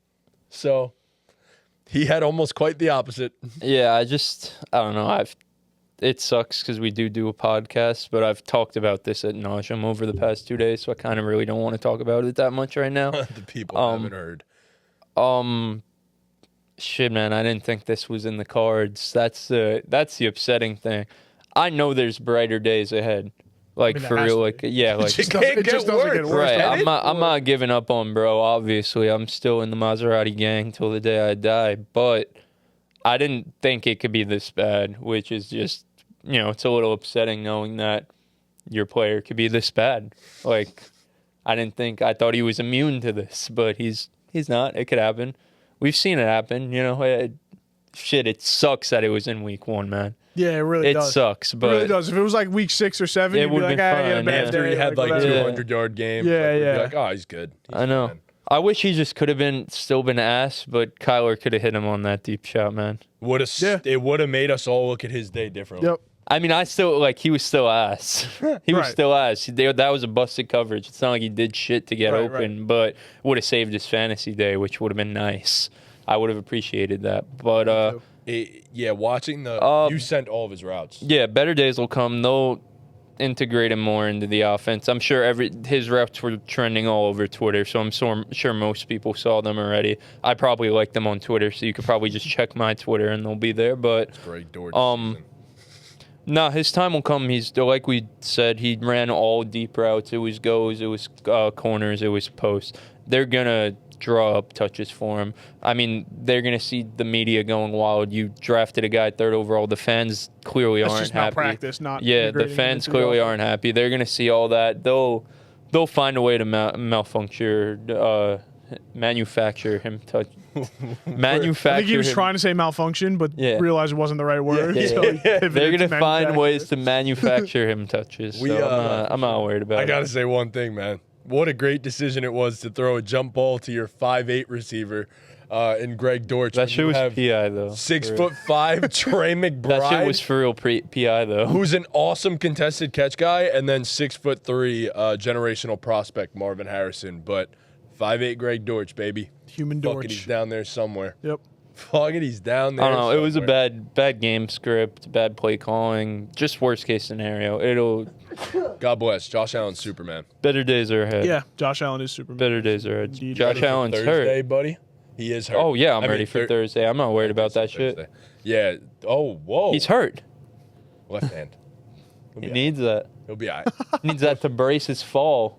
So he had almost quite the opposite. Yeah, I don't know. It sucks because we do a podcast, but I've talked about this ad nauseum over the past 2 days, so I kind of really don't want to talk about it that much right now. The people haven't heard. Shit, man, I didn't think this was in the cards. That's the upsetting thing. I know there's brighter days ahead. Like, for real, like, yeah, like, It can't get worse. Right, I'm not giving up on bro, obviously. I'm still in the Maserati gang till the day I die, but I didn't think it could be this bad, which is just, it's a little upsetting knowing that your player could be this bad. Like, I thought he was immune to this, but he's not. It could happen. We've seen it happen, shit, it sucks that it was in week 1, man. Yeah, it really does. It sucks, but... It really does. If it was like week 6 or 7, you'd be like, fine. After he had like 200-yard game. Yeah, We'd yeah. be like, oh, he's good. I know. Fine. I wish he just could have still been ass, but Kyler could have hit him on that deep shot, man. It would have made us all look at his day differently. Yep. I mean, he was still ass. He was still ass. That was a busted coverage. It's not like he did shit to get open, but would have saved his fantasy day, which would have been nice. I would have appreciated that. But watching you sent all of his routes. Yeah, better days will come. They'll integrate him more into the offense. I'm sure his routes were trending all over Twitter, so I'm sure most people saw them already. I probably like them on Twitter, so you could probably just check my Twitter and they'll be there. But it's Greg Dortch. No, his time will come. Like we said, he ran all deep routes. It was goes, it was corners, it was posts. They're gonna draw up touches for him. I mean, they're gonna see the media going wild. You drafted a guy 3rd overall. The fans clearly aren't just happy. Not practice, not the fans clearly aren't happy. They're gonna see all that. They'll find a way to manufacture him touch. I think he was trying to say malfunction, but realized it wasn't the right word. Yeah. So they're gonna find ways to manufacture him touches. I'm not worried about it. I gotta say one thing, man. What a great decision it was to throw a jump ball to your 5'8" receiver in Greg Dortch. That shit was PI, though. 6'5" Trey McBride. That shit was for real PI, though. Who's an awesome contested catch guy, and then 6'3" generational prospect Marvin Harrison. But 5'8" Greg Dortch, baby. Human Dortch. Fucking he's down there somewhere. Yep. Fucking he's down there. I don't know. Somewhere. It was a bad game script, bad play calling. Just worst case scenario. God bless. Josh Allen's Superman. Better days are ahead. Yeah, Josh Allen is Superman. Better days are ahead. Indeed. Josh Allen's Thursday, hurt. buddy. He is hurt. Oh, yeah, I'm ready for Thursday. I'm not worried about that Thursday. shit. Yeah. Oh, whoa. He's hurt. Left hand. He needs that. He'll be all right. He needs that to brace his fall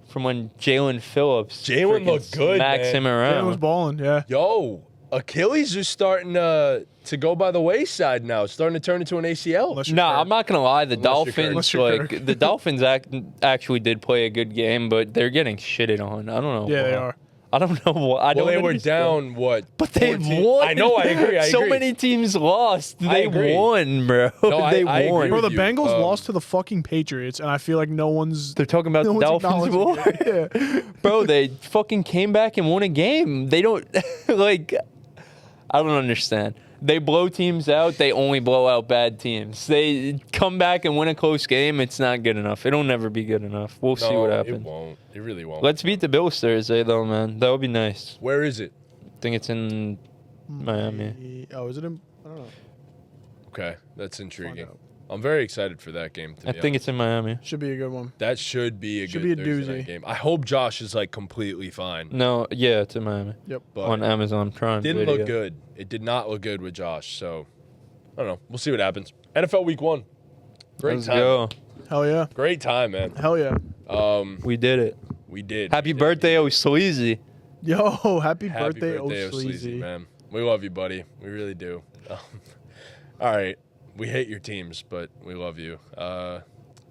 from when Jalen Phillips Jalen looked good, smacks man. him around. Jalen was balling, yeah. Yo, Achilles is starting to go by the wayside now. It's starting to turn into an ACL. No, I'm not gonna lie. The Unless you're Dolphins, the Dolphins actually did play a good game, but they're getting shitted on. I don't know. Yeah, why. they are. I don't know what. They were down, what? But they 14? won. I know, I agree. So many teams lost. I They agree. won, bro. No, They I won. agree Bro, with the you. Bengals lost to the fucking Patriots, and I feel like no one's... They're talking about no the one's Dolphins. acknowledging it. Yeah. Bro, they fucking came back and won a game. They don't, like, I don't understand. They blow teams out. They only blow out bad teams. They come back and win a close game. It's not good enough. It'll never be good enough. We'll see what happens. It won't. It really won't. Let's beat the Bills Thursday, though, man. That would be nice. Where is it? I think it's in Miami. Oh, is it in... I don't know. Okay, that's intriguing. Find out. I'm very excited for that game. I think it's in Miami. Should be a good one. that should be a Should good be a Thursday doozy. night game. I hope Josh is like completely fine. No, yeah, it's in Miami. Yep. But On Amazon Prime. didn't Video. look good. It did not look good with Josh. So I don't know. We'll see what happens. NFL Week 1. Great Let's time. go. Hell yeah. Great time, man. Hell yeah. We did it. We did. Happy We did. birthday, oh Sleazy. Yo, happy birthday, O Sleazy. man. We love you, buddy. We really do. All right. We hate your teams, but we love you.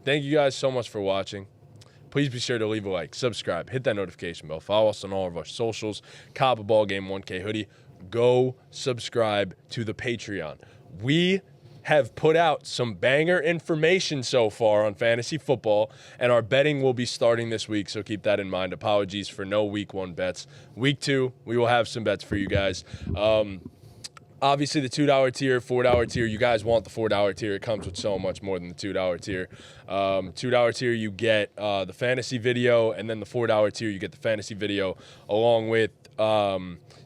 Thank you guys so much for watching. Please be sure to leave a like, subscribe, hit that notification bell, follow us on all of our socials. Cop a BallGame 1K hoodie. Go subscribe to the Patreon. We have put out some banger information so far on fantasy football, and our betting will be starting this week, so keep that in mind. Apologies for no week 1 bets. Week 2, we will have some bets for you guys. Obviously, the $2 tier, $4 tier, you guys want the $4 tier. It comes with so much more than the $2 tier. $2 tier, you get the fantasy video, and then the $4 tier, you get the fantasy video along with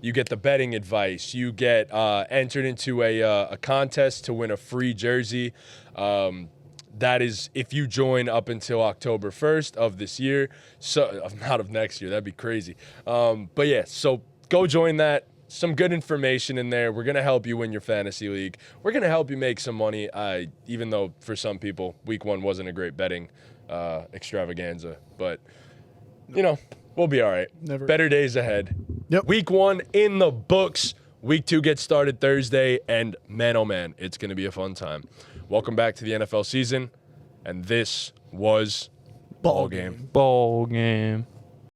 you get the betting advice. You get entered into a contest to win a free jersey. That is if you join up until October 1st of this year. So not of next year. That'd be crazy. But yeah, so go join that. Some good information in there. We're going to help you win your fantasy league. We're going to help you make some money, even though for some people, week 1 wasn't a great betting extravaganza. But, you know, we'll be all right. Never. Better days ahead. Yep. Week 1 in the books. Week 2 gets started Thursday. And, man, oh, man, it's going to be a fun time. Welcome back to the NFL season. And this was BallGame. BallGame.